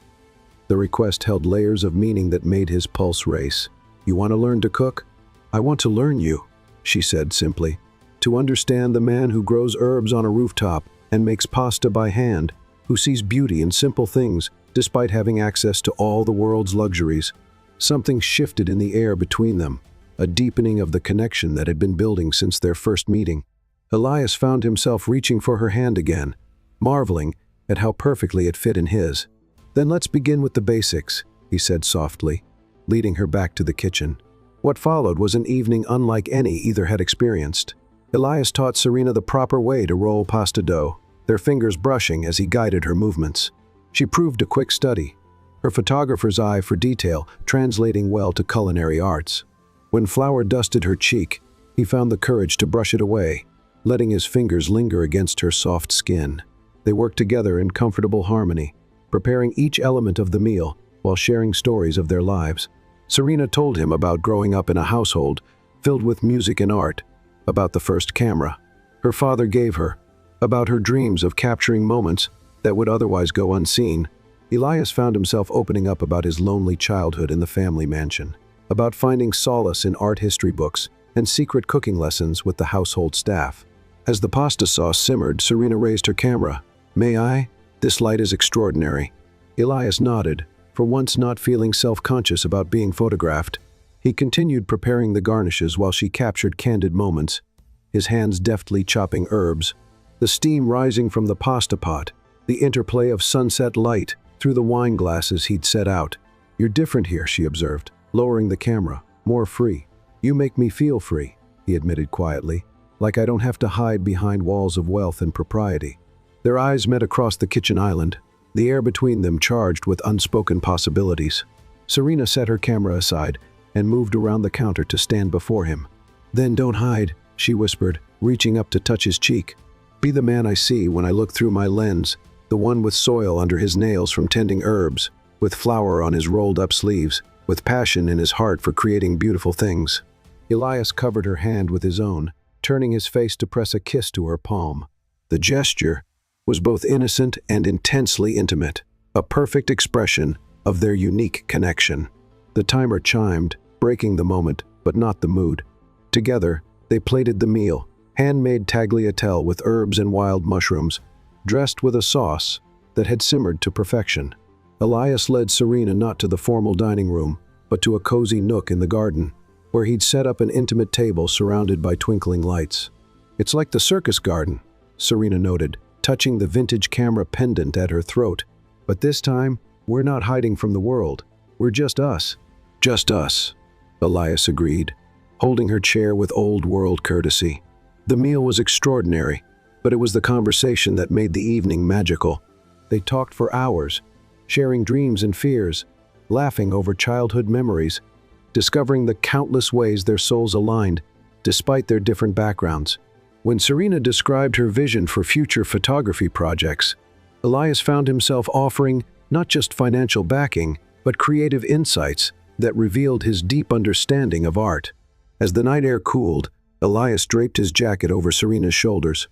The request held layers of meaning that made his pulse race. "You want to learn to cook?" "I want to learn you," she said simply. "To understand the man who grows herbs on a rooftop and makes pasta by hand, who sees beauty in simple things despite having access to all the world's luxuries." Something shifted in the air between them, a deepening of the connection that had been building since their first meeting. Elias found himself reaching for her hand again, marveling at how perfectly it fit in his. "Then let's begin with the basics," he said softly, leading her back to the kitchen. What followed was an evening unlike any either had experienced. Elias taught Serena the proper way to roll pasta dough, their fingers brushing as he guided her movements. She proved a quick study, her photographer's eye for detail translating well to culinary arts. When flour dusted her cheek, he found the courage to brush it away, letting his fingers linger against her soft skin. They worked together in comfortable harmony, preparing each element of the meal while sharing stories of their lives. Serena told him about growing up in a household filled with music and art, about the first camera her father gave her, about her dreams of capturing moments that would otherwise go unseen. Elias found himself opening up about his lonely childhood in the family mansion, about finding solace in art history books and secret cooking lessons with the household staff. As the pasta sauce simmered, Serena raised her camera. "May I? This light is extraordinary." Elias nodded, for once not feeling self-conscious about being photographed. He continued preparing the garnishes while she captured candid moments, his hands deftly chopping herbs, the steam rising from the pasta pot, the interplay of sunset light through the wine glasses he'd set out. "You're different here," she observed, lowering the camera, "more free." "You make me feel free," he admitted quietly, "like I don't have to hide behind walls of wealth and propriety." Their eyes met across the kitchen island, the air between them charged with unspoken possibilities. Serena set her camera aside and moved around the counter to stand before him. "Then don't hide," she whispered, reaching up to touch his cheek. Be the man I see when I look through my lens, the one with soil under his nails from tending herbs, with flour on his rolled-up sleeves, with passion in his heart for creating beautiful things. Elias covered her hand with his own, turning his face to press a kiss to her palm. The gesture was both innocent and intensely intimate, a perfect expression of their unique connection. The timer chimed, breaking the moment, but not the mood. Together, they plated the meal, handmade tagliatelle with herbs and wild mushrooms, dressed with a sauce that had simmered to perfection. Elias led Serena not to the formal dining room, but to a cozy nook in the garden, where he'd set up an intimate table surrounded by twinkling lights. "It's like the circus garden," Serena noted, touching the vintage camera pendant at her throat. "But this time, we're not hiding from the world. We're just us." "Just us," Elias agreed, holding her chair with old-world courtesy. The meal was extraordinary, but it was the conversation that made the evening magical. They talked for hours, sharing dreams and fears, laughing over childhood memories, discovering the countless ways their souls aligned, despite their different backgrounds. When Serena described her vision for future photography projects, Elias found himself offering not just financial backing, but creative insights that revealed his deep understanding of art. As the night air cooled, Elias draped his jacket over Serena's shoulders.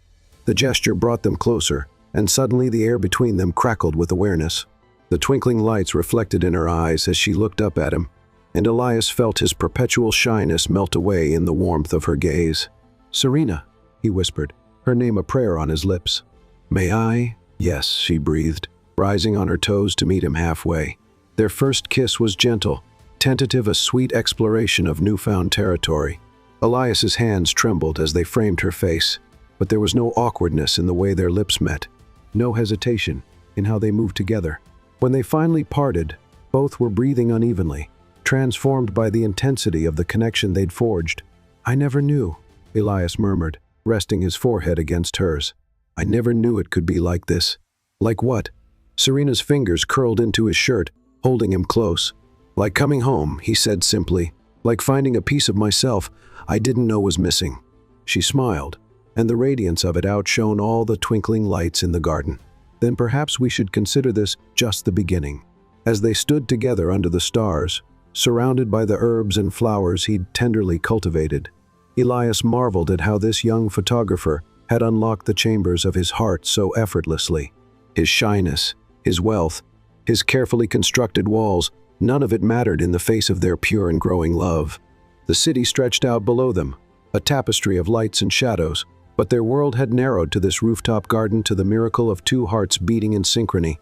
The gesture brought them closer, and suddenly the air between them crackled with awareness. The twinkling lights reflected in her eyes as she looked up at him, and Elias felt his perpetual shyness melt away in the warmth of her gaze. "Serena," he whispered, her name a prayer on his lips. "May I?" "Yes," she breathed, rising on her toes to meet him halfway. Their first kiss was gentle, tentative, a sweet exploration of newfound territory. Elias's hands trembled as they framed her face, but there was no awkwardness in the way their lips met, no hesitation in how they moved together. When they finally parted, both were breathing unevenly, transformed by the intensity of the connection they'd forged. "I never knew," Elias murmured, resting his forehead against hers. "I never knew it could be like this." "Like what?" Serena's fingers curled into his shirt, holding him close. "Like coming home," he said simply. "Like finding a piece of myself I didn't know was missing." She smiled, and the radiance of it outshone all the twinkling lights in the garden. "Then perhaps we should consider this just the beginning." As they stood together under the stars, surrounded by the herbs and flowers he'd tenderly cultivated, Elias marveled at how this young photographer had unlocked the chambers of his heart so effortlessly. His shyness, his wealth, his carefully constructed walls, none of it mattered in the face of their pure and growing love. The city stretched out below them, a tapestry of lights and shadows, but their world had narrowed to this rooftop garden, to the miracle of two hearts beating in synchrony,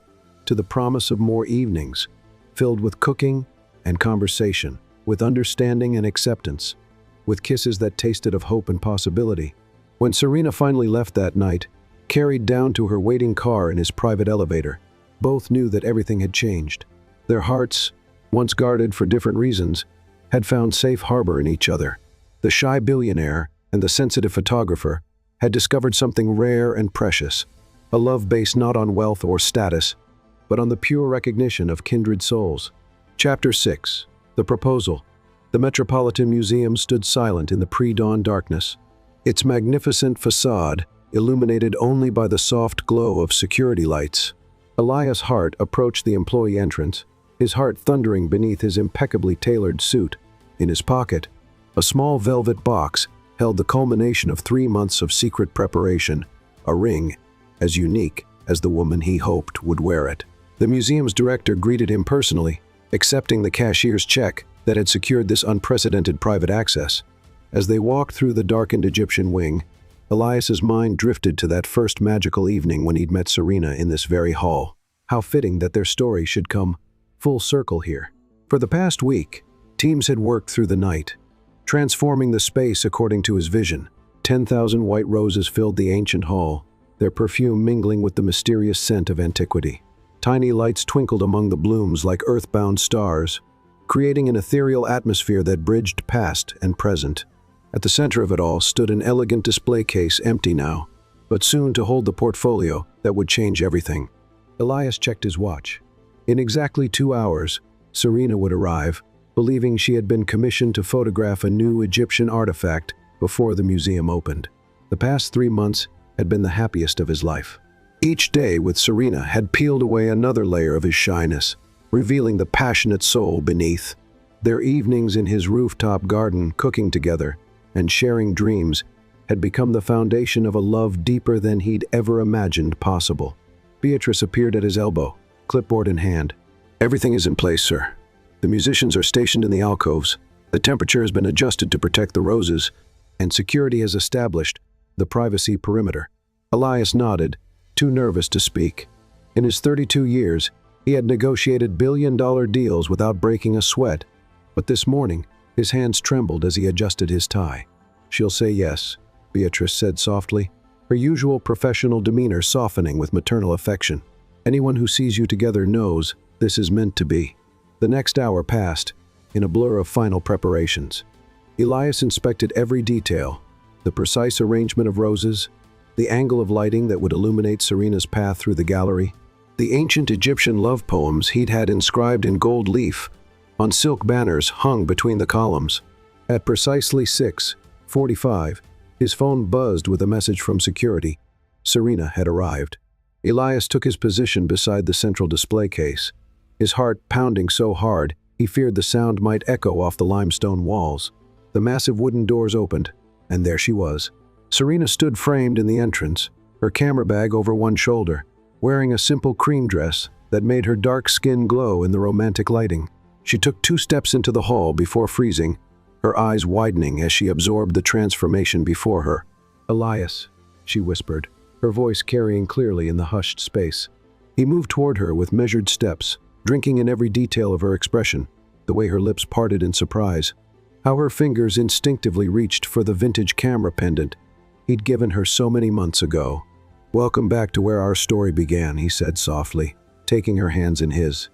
to the promise of more evenings, filled with cooking and conversation, with understanding and acceptance, with kisses that tasted of hope and possibility. When Serena finally left that night, carried down to her waiting car in his private elevator, both knew that everything had changed. Their hearts, once guarded for different reasons, had found safe harbor in each other. The shy billionaire and the sensitive photographer had discovered something rare and precious, a love based not on wealth or status, but on the pure recognition of kindred souls. Chapter 6. The Proposal. The Metropolitan Museum stood silent in the pre-dawn darkness, its magnificent facade illuminated only by the soft glow of security lights. Elias Hart approached the employee entrance, his heart thundering beneath his impeccably tailored suit. In his pocket, a small velvet box held the culmination of 3 months of secret preparation, a ring as unique as the woman he hoped would wear it. The museum's director greeted him personally, accepting the cashier's check that had secured this unprecedented private access. As they walked through the darkened Egyptian wing, Elias's mind drifted to that first magical evening when he'd met Serena in this very hall. How fitting that their story should come full circle here. For the past week, teams had worked through the night, transforming the space according to his vision. 10,000 white roses filled the ancient hall, their perfume mingling with the mysterious scent of antiquity. Tiny lights twinkled among the blooms like earthbound stars, creating an ethereal atmosphere that bridged past and present. At the center of it all stood an elegant display case, empty now, but soon to hold the portfolio that would change everything. Elias checked his watch. In exactly 2 hours, Serena would arrive, believing she had been commissioned to photograph a new Egyptian artifact before the museum opened. The past 3 months had been the happiest of his life. Each day with Serena had peeled away another layer of his shyness, revealing the passionate soul beneath. Their evenings in his rooftop garden, cooking together and sharing dreams, had become the foundation of a love deeper than he'd ever imagined possible. Beatrice appeared at his elbow, clipboard in hand. "Everything is in place, sir. The musicians are stationed in the alcoves. The temperature has been adjusted to protect the roses, and security has established the privacy perimeter." Elias nodded, too nervous to speak. In his 32 years, he had negotiated billion-dollar deals without breaking a sweat. But this morning, his hands trembled as he adjusted his tie. "She'll say yes," Beatrice said softly, her usual professional demeanor softening with maternal affection. "Anyone who sees you together knows this is meant to be." The next hour passed in a blur of final preparations. Elias inspected every detail, the precise arrangement of roses, the angle of lighting that would illuminate Serena's path through the gallery, the ancient Egyptian love poems he'd had inscribed in gold leaf on silk banners hung between the columns. At precisely 6:45, his phone buzzed with a message from security. Serena had arrived. Elias took his position beside the central display case, his heart pounding so hard he feared the sound might echo off the limestone walls. The massive wooden doors opened, and there she was. Serena stood framed in the entrance, her camera bag over one shoulder, wearing a simple cream dress that made her dark skin glow in the romantic lighting. She took 2 steps into the hall before freezing, her eyes widening as she absorbed the transformation before her. "Elias," she whispered, her voice carrying clearly in the hushed space. He moved toward her with measured steps, drinking in every detail of her expression, the way her lips parted in surprise, how her fingers instinctively reached for the vintage camera pendant he'd given her so many months ago. "Welcome back to where our story began," he said softly, taking her hands in his.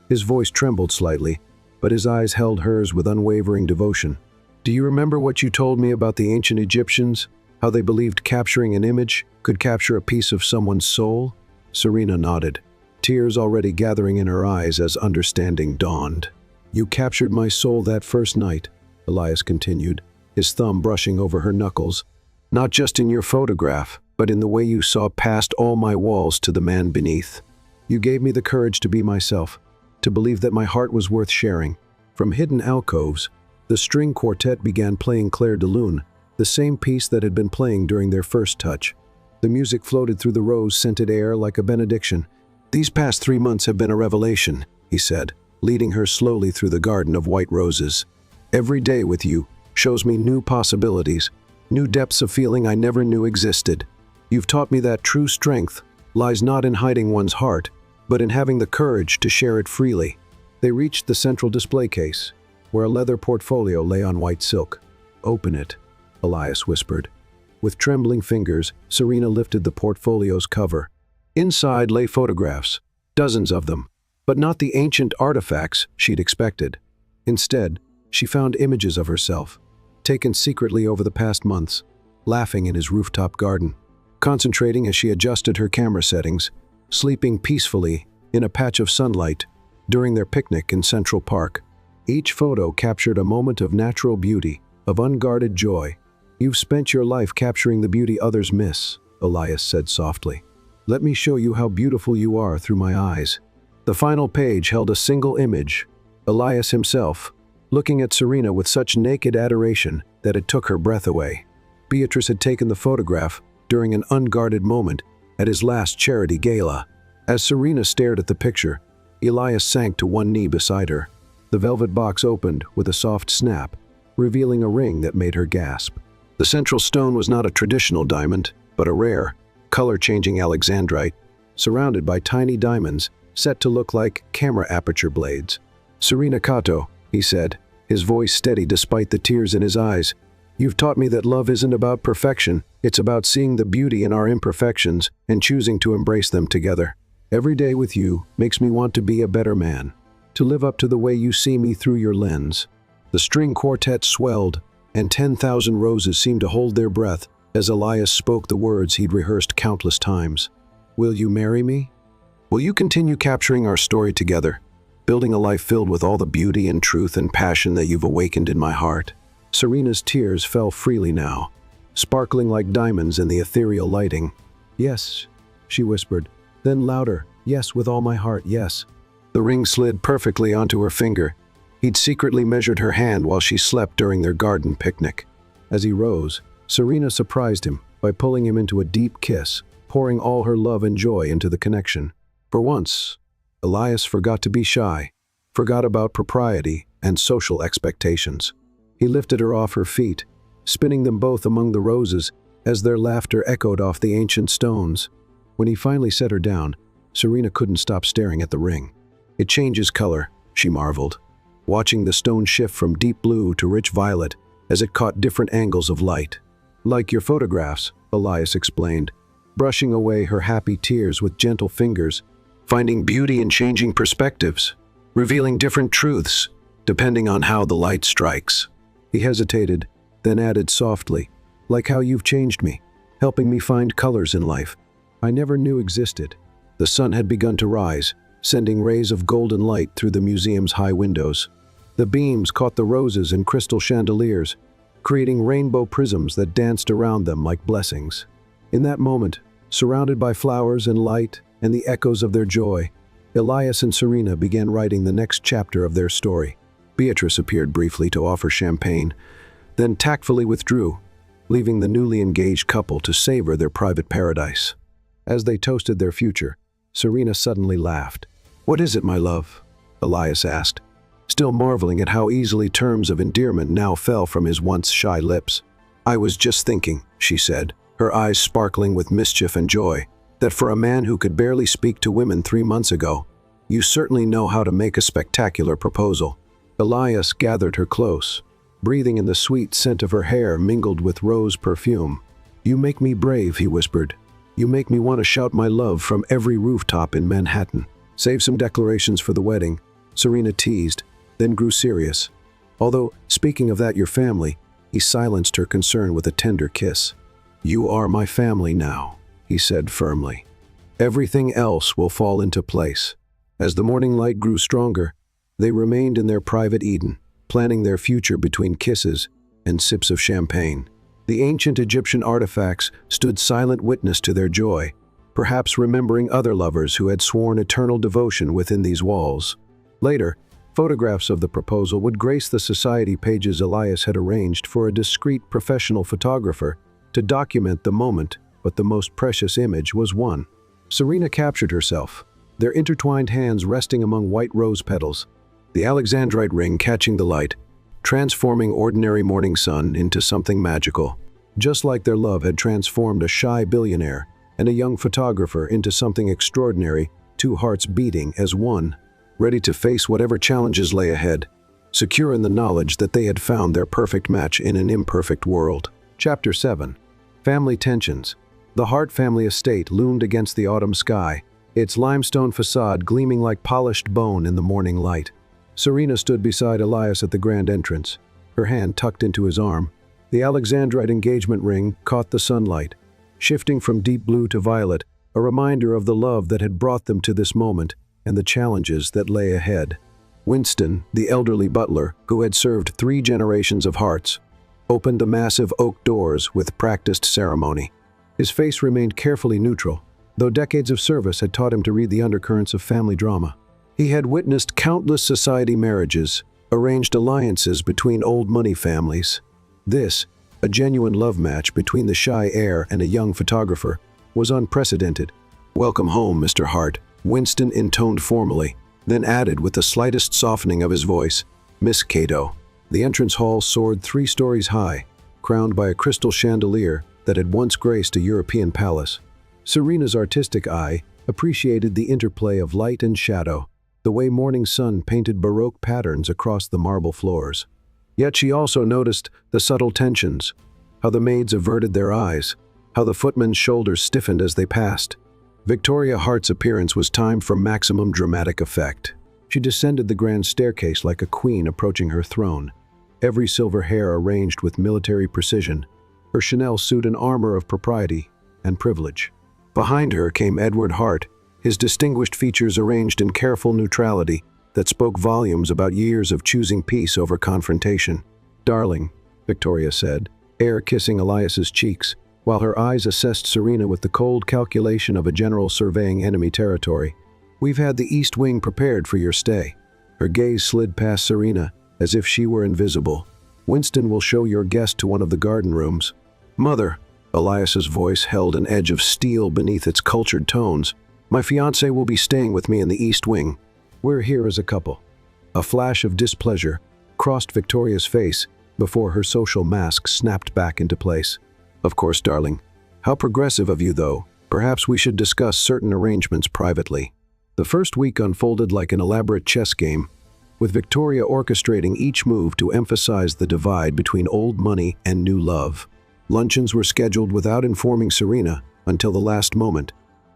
His voice trembled slightly, but his eyes held hers with unwavering devotion. "Do you remember what you told me about the ancient Egyptians, how they believed capturing an image could capture a piece of someone's soul?" Serena nodded, tears already gathering in her eyes as understanding dawned. "You captured my soul that first night," Elias continued, his thumb brushing over her knuckles. "Not just in your photograph, but in the way you saw past all my walls to the man beneath. You gave me the courage to be myself, to believe that my heart was worth sharing." From hidden alcoves, the string quartet began playing Clair de Lune, the same piece that had been playing during their first touch. The music floated through the rose-scented air like a benediction. "These past 3 months have been a revelation," he said, leading her slowly through the garden of white roses. "Every day with you shows me new possibilities, new depths of feeling I never knew existed. You've taught me that true strength lies not in hiding one's heart, but in having the courage to share it freely." They reached the central display case, where a leather portfolio lay on white silk. "Open it," Elias whispered. With trembling fingers, Serena lifted the portfolio's cover. Inside lay photographs, dozens of them, but not the ancient artifacts she'd expected. Instead, she found images of herself, taken secretly over the past months, laughing in his rooftop garden, concentrating as she adjusted her camera settings, sleeping peacefully in a patch of sunlight during their picnic in Central Park. Each photo captured a moment of natural beauty, of unguarded joy. "You've spent your life capturing the beauty others miss," Elias said softly. "Let me show you how beautiful you are through my eyes." The final page held a single image, Elias himself, looking at Serena with such naked adoration that it took her breath away. Beatrice had taken the photograph during an unguarded moment at his last charity gala. As Serena stared at the picture, Elias sank to one knee beside her. The velvet box opened with a soft snap, revealing a ring that made her gasp. The central stone was not a traditional diamond, but a rare, color-changing alexandrite, surrounded by tiny diamonds set to look like camera aperture blades. "Serena Cato," he said, his voice steady despite the tears in his eyes, "you've taught me that love isn't about perfection, it's about seeing the beauty in our imperfections and choosing to embrace them together. Every day with you makes me want to be a better man, to live up to the way you see me through your lens." The string quartet swelled, and 10,000 roses seemed to hold their breath as Elias spoke the words he'd rehearsed countless times. "Will you marry me? Will you continue capturing our story together, building a life filled with all the beauty and truth and passion that you've awakened in my heart?" Serena's tears fell freely now, sparkling like diamonds in the ethereal lighting. "Yes," she whispered. Then louder, "Yes, with all my heart, yes." The ring slid perfectly onto her finger. He'd secretly measured her hand while she slept during their garden picnic. As he rose, Serena surprised him by pulling him into a deep kiss, pouring all her love and joy into the connection. For once, Elias forgot to be shy, forgot about propriety and social expectations. He lifted her off her feet, spinning them both among the roses as their laughter echoed off the ancient stones. When he finally set her down, Serena couldn't stop staring at the ring. "It changes color," she marveled, watching the stone shift from deep blue to rich violet as it caught different angles of light. "Like your photographs," Elias explained, brushing away her happy tears with gentle fingers, finding beauty in changing perspectives, revealing different truths, depending on how the light strikes. He hesitated, then added softly, "Like how you've changed me, helping me find colors in life I never knew existed." The sun had begun to rise, sending rays of golden light through the museum's high windows. The beams caught the roses and crystal chandeliers, creating rainbow prisms that danced around them like blessings. In that moment, surrounded by flowers and light and the echoes of their joy, Elias and Serena began writing the next chapter of their story. Beatrice appeared briefly to offer champagne, then tactfully withdrew, leaving the newly engaged couple to savor their private paradise. As they toasted their future, Serena suddenly laughed. "What is it, my love?" Elias asked, still marveling at how easily terms of endearment now fell from his once shy lips. "I was just thinking," she said, her eyes sparkling with mischief and joy, "that for a man who could barely speak to women 3 months ago, you certainly know how to make a spectacular proposal." Elias gathered her close, breathing in the sweet scent of her hair mingled with rose perfume. "You make me brave," he whispered. "You make me want to shout my love from every rooftop in Manhattan." "Save some declarations for the wedding," Serena teased, then grew serious. "Although, speaking of that, your family," he silenced her concern with a tender kiss. "You are my family now," he said firmly. "Everything else will fall into place." As the morning light grew stronger, they remained in their private Eden, planning their future between kisses and sips of champagne. The ancient Egyptian artifacts stood silent witness to their joy, perhaps remembering other lovers who had sworn eternal devotion within these walls. Later, photographs of the proposal would grace the society pages Elias had arranged for a discreet professional photographer to document the moment, but the most precious image was one. Serena captured herself, their intertwined hands resting among white rose petals, the Alexandrite ring catching the light, transforming ordinary morning sun into something magical. Just like their love had transformed a shy billionaire and a young photographer into something extraordinary, 2 hearts beating as one, ready to face whatever challenges lay ahead, secure in the knowledge that they had found their perfect match in an imperfect world. Chapter 7. Family Tensions. The Hart family estate loomed against the autumn sky, its limestone facade gleaming like polished bone in the morning light. Serena stood beside Elias at the grand entrance, her hand tucked into his arm. The Alexandrite engagement ring caught the sunlight, shifting from deep blue to violet, a reminder of the love that had brought them to this moment and the challenges that lay ahead. Winston, the elderly butler, who had served 3 generations of Harts, opened the massive oak doors with practiced ceremony. His face remained carefully neutral, though decades of service had taught him to read the undercurrents of family drama. He had witnessed countless society marriages, arranged alliances between old money families. This, a genuine love match between the shy heir and a young photographer, was unprecedented. "Welcome home, Mr. Hart," Winston intoned formally, then added with the slightest softening of his voice, "Miss Cato." The entrance hall soared 3 stories high, crowned by a crystal chandelier that had once graced a European palace. Serena's artistic eye appreciated the interplay of light and shadow, the way morning sun painted Baroque patterns across the marble floors. Yet she also noticed the subtle tensions, how the maids averted their eyes, how the footmen's shoulders stiffened as they passed. Victoria Hart's appearance was timed for maximum dramatic effect. She descended the grand staircase like a queen approaching her throne, every silver hair arranged with military precision, her Chanel suit an armor of propriety and privilege. Behind her came Edward Hart, his distinguished features arranged in careful neutrality that spoke volumes about years of choosing peace over confrontation. "Darling," Victoria said, air kissing Elias's cheeks, while her eyes assessed Serena with the cold calculation of a general surveying enemy territory. "We've had the East Wing prepared for your stay." Her gaze slid past Serena, as if she were invisible. "Winston will show your guest to one of the garden rooms." "Mother," Elias's voice held an edge of steel beneath its cultured tones, "my fiancé will be staying with me in the East Wing. We're here as a couple." A flash of displeasure crossed Victoria's face before her social mask snapped back into place. "Of course, darling. How progressive of you, though. Perhaps we should discuss certain arrangements privately." The first week unfolded like an elaborate chess game, with Victoria orchestrating each move to emphasize the divide between old money and new love. Luncheons were scheduled without informing Serena until the last moment,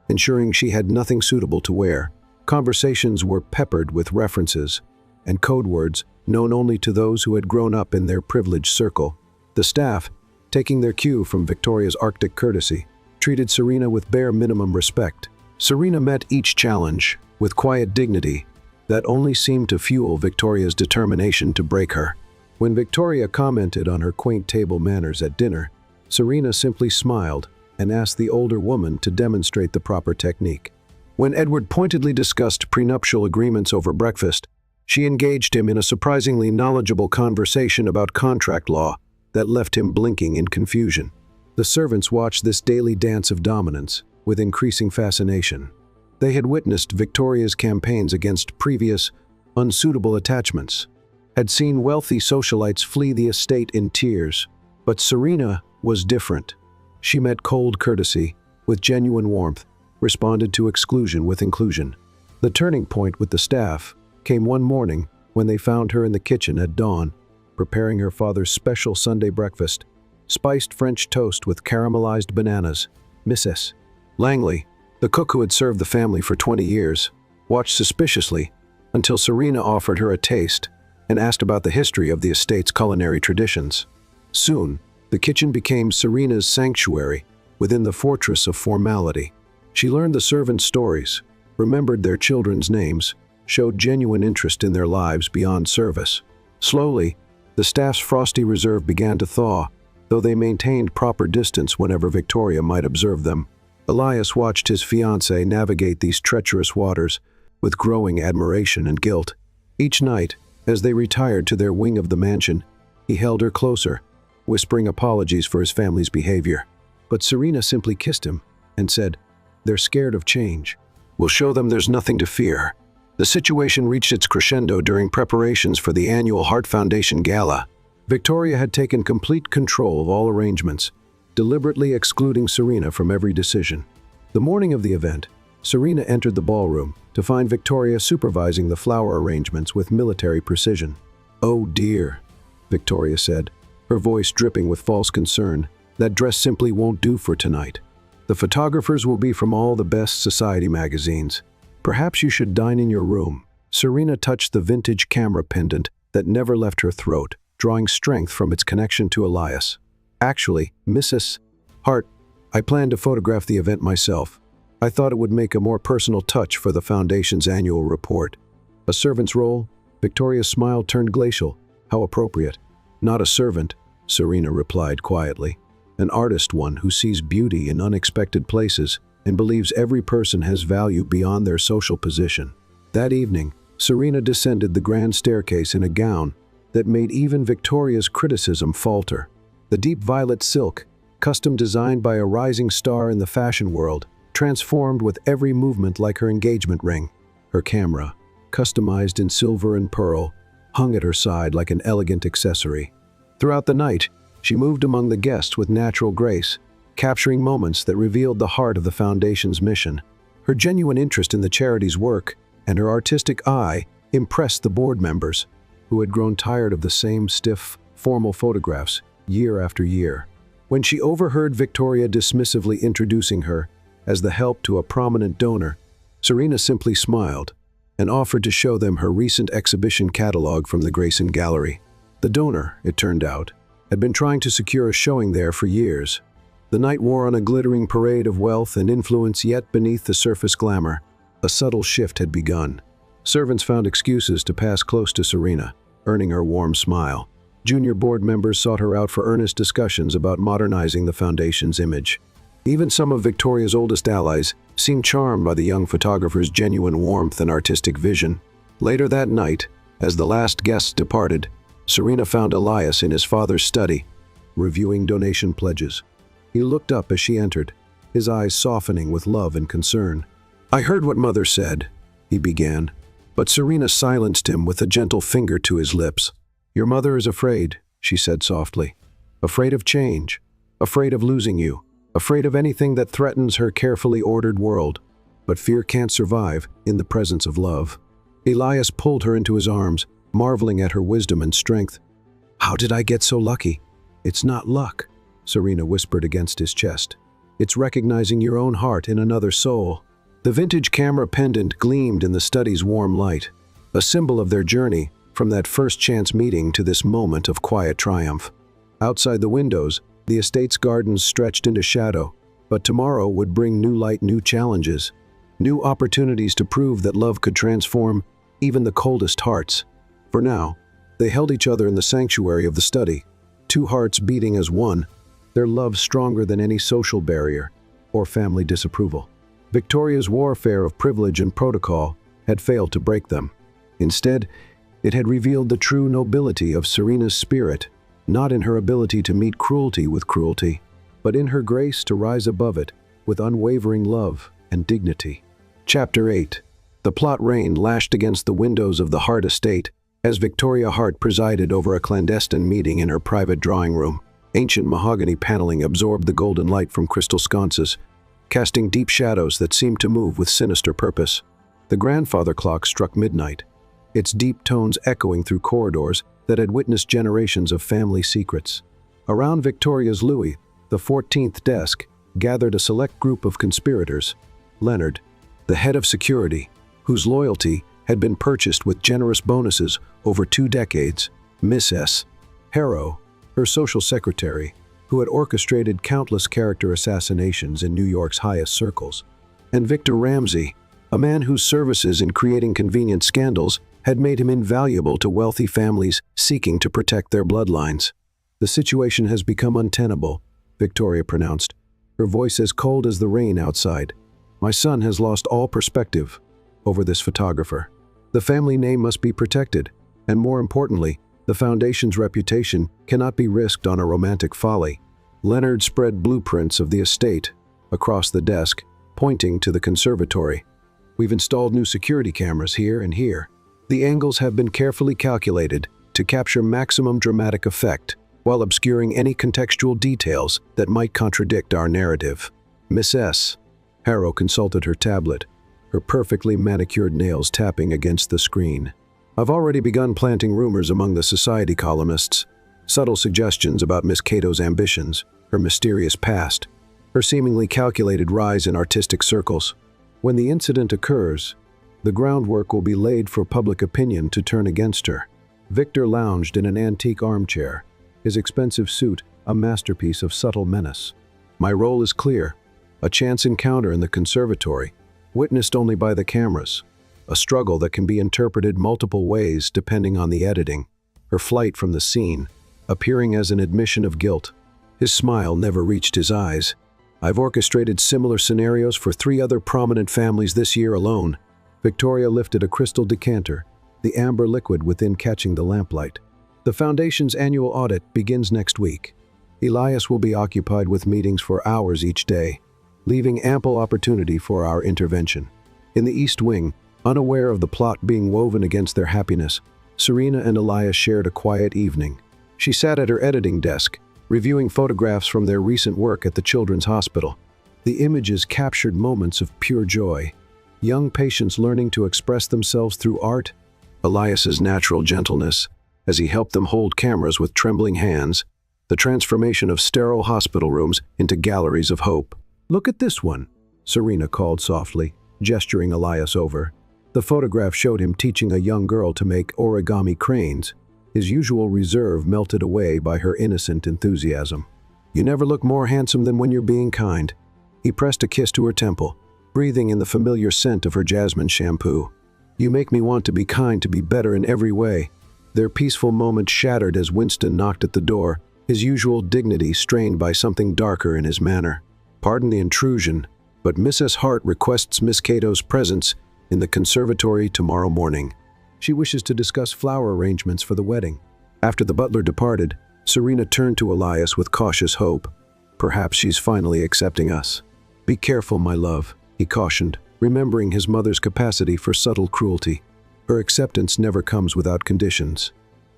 ensuring she had nothing suitable to wear. Conversations were peppered with references and code words known only to those who had grown up in their privileged circle. The staff, taking their cue from Victoria's Arctic courtesy, treated Serena with bare minimum respect. Serena met each challenge with quiet dignity that only seemed to fuel Victoria's determination to break her. When Victoria commented on her quaint table manners at dinner, Serena simply smiled and asked the older woman to demonstrate the proper technique. When Edward pointedly discussed prenuptial agreements over breakfast, she engaged him in a surprisingly knowledgeable conversation about contract law that left him blinking in confusion. The servants watched this daily dance of dominance with increasing fascination. They had witnessed Victoria's campaigns against previous, unsuitable attachments, had seen wealthy socialites flee the estate in tears, but Serena was different. She met cold courtesy with genuine warmth, responded to exclusion with inclusion. The turning point with the staff came one morning when they found her in the kitchen at dawn, preparing her father's special Sunday breakfast, spiced French toast with caramelized bananas. Mrs. Langley, the cook who had served the family for 20 years, watched suspiciously until Serena offered her a taste and asked about the history of the estate's culinary traditions. Soon, the kitchen became Serena's sanctuary within the fortress of formality. She learned the servants' stories, remembered their children's names, showed genuine interest in their lives beyond service. Slowly, the staff's frosty reserve began to thaw, though they maintained proper distance whenever Victoria might observe them. Elias watched his fiancée navigate these treacherous waters with growing admiration and guilt. Each night, as they retired to their wing of the mansion, he held her closer, whispering apologies for his family's behavior. But Serena simply kissed him and said, "They're scared of change. We'll show them there's nothing to fear." The situation reached its crescendo during preparations for the annual Heart Foundation Gala. Victoria had taken complete control of all arrangements, deliberately excluding Serena from every decision. The morning of the event, Serena entered the ballroom to find Victoria supervising the flower arrangements with military precision. "Oh dear," Victoria said, her voice dripping with false concern. "That dress simply won't do for tonight. The photographers will be from all the best society magazines. Perhaps you should dine in your room." Serena touched the vintage camera pendant that never left her throat, drawing strength from its connection to Elias. "Actually, Mrs. Hart, I plan to photograph the event myself. I thought it would make a more personal touch for the Foundation's annual report." A servant's role? Victoria's smile turned glacial. How appropriate. "Not a servant," Serena replied quietly. "An artist, one who sees beauty in unexpected places and believes every person has value beyond their social position." That evening, Serena descended the grand staircase in a gown that made even Victoria's criticism falter. The deep violet silk, custom designed by a rising star in the fashion world, transformed with every movement like her engagement ring. Her camera, customized in silver and pearl, hung at her side like an elegant accessory. Throughout the night, she moved among the guests with natural grace, capturing moments that revealed the heart of the Foundation's mission. Her genuine interest in the charity's work and her artistic eye impressed the board members, who had grown tired of the same stiff, formal photographs year after year. When she overheard Victoria dismissively introducing her as the help to a prominent donor, Serena simply smiled and offered to show them her recent exhibition catalog from the Grayson Gallery. The donor, it turned out, had been trying to secure a showing there for years. The night wore on a glittering parade of wealth and influence, yet beneath the surface glamour, a subtle shift had begun. Servants found excuses to pass close to Serena, earning her warm smile. Junior board members sought her out for earnest discussions about modernizing the foundation's image. Even some of Victoria's oldest allies seemed charmed by the young photographer's genuine warmth and artistic vision. Later that night, as the last guests departed, Serena found Elias in his father's study, reviewing donation pledges. He looked up as she entered, his eyes softening with love and concern. "I heard what Mother said," he began, but Serena silenced him with a gentle finger to his lips. "Your mother is afraid," she said softly. "Afraid of change, afraid of losing you, afraid of anything that threatens her carefully ordered world. But fear can't survive in the presence of love." Elias pulled her into his arms, marveling at her wisdom and strength. "How did I get so lucky?" "It's not luck," Serena whispered against his chest. "It's recognizing your own heart in another soul." The vintage camera pendant gleamed in the study's warm light, a symbol of their journey from that first chance meeting to this moment of quiet triumph. Outside the windows, the estate's gardens stretched into shadow, but tomorrow would bring new light, new challenges, new opportunities to prove that love could transform even the coldest hearts. For now, they held each other in the sanctuary of the study, two hearts beating as one, their love stronger than any social barrier or family disapproval. Victoria's warfare of privilege and protocol had failed to break them. Instead, it had revealed the true nobility of Serena's spirit, not in her ability to meet cruelty with cruelty, but in her grace to rise above it with unwavering love and dignity. Chapter 8. The plot rain lashed against the windows of the Hart estate as Victoria Hart presided over a clandestine meeting in her private drawing room. Ancient mahogany paneling absorbed the golden light from crystal sconces, casting deep shadows that seemed to move with sinister purpose. The grandfather clock struck midnight, its deep tones echoing through corridors that had witnessed generations of family secrets. Around Victoria's Louis, the 14th desk, gathered a select group of conspirators. Leonard, the head of security, whose loyalty had been purchased with generous bonuses over 2 decades. Miss S. Harrow, her social secretary, who had orchestrated countless character assassinations in New York's highest circles. And Victor Ramsey, a man whose services in creating convenient scandals had made him invaluable to wealthy families seeking to protect their bloodlines. "The situation has become untenable," Victoria pronounced, her voice as cold as the rain outside. "My son has lost all perspective over this photographer. The family name must be protected, and more importantly, the foundation's reputation cannot be risked on a romantic folly." Leonard spread blueprints of the estate across the desk, pointing to the conservatory. "We've installed new security cameras here and here. The angles have been carefully calculated to capture maximum dramatic effect while obscuring any contextual details that might contradict our narrative." Miss S. Harrow consulted her tablet, her perfectly manicured nails tapping against the screen. "I've already begun planting rumors among the society columnists, subtle suggestions about Miss Cato's ambitions, her mysterious past, her seemingly calculated rise in artistic circles. When the incident occurs, the groundwork will be laid for public opinion to turn against her." Victor lounged in an antique armchair, his expensive suit a masterpiece of subtle menace. "My role is clear: a chance encounter in the conservatory, witnessed only by the cameras. A struggle that can be interpreted multiple ways depending on the editing. Her flight from the scene, appearing as an admission of guilt." His smile never reached his eyes. "I've orchestrated similar scenarios for 3 other prominent families this year alone." Victoria lifted a crystal decanter, the amber liquid within catching the lamplight. "The Foundation's annual audit begins next week. Elias will be occupied with meetings for hours each day, leaving ample opportunity for our intervention." In the East Wing, unaware of the plot being woven against their happiness, Serena and Elias shared a quiet evening. She sat at her editing desk, reviewing photographs from their recent work at the Children's Hospital. The images captured moments of pure joy. Young patients learning to express themselves through art, Elias's natural gentleness as he helped them hold cameras with trembling hands, the transformation of sterile hospital rooms into galleries of hope. "Look at this one," Serena called softly, gesturing Elias over. The photograph showed him teaching a young girl to make origami cranes. His usual reserve melted away by her innocent enthusiasm. "You never look more handsome than when you're being kind." He pressed a kiss to her temple, breathing in the familiar scent of her jasmine shampoo. "You make me want to be kind, to be better in every way." Their peaceful moment shattered as Winston knocked at the door, his usual dignity strained by something darker in his manner. "Pardon the intrusion, but Mrs. Hart requests Miss Cato's presence in the conservatory tomorrow morning. She wishes to discuss flower arrangements for the wedding." After the butler departed, Serena turned to Elias with cautious hope. "Perhaps she's finally accepting us." "Be careful, my love," he cautioned, remembering his mother's capacity for subtle cruelty. Her acceptance never comes without conditions.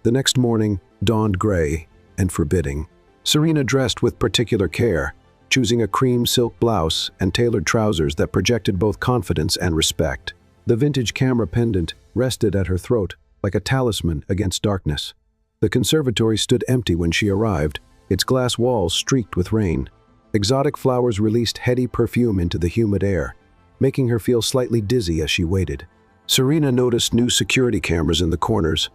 The next morning dawned gray and forbidding. Serena dressed with particular care, choosing a cream silk blouse and tailored trousers that projected both confidence and respect. The vintage camera pendant rested at her throat like a talisman against darkness. The conservatory stood empty when she arrived, its glass walls streaked with rain. Exotic flowers released heady perfume into the humid air, making her feel slightly dizzy as she waited. Serena noticed new security cameras in the corners,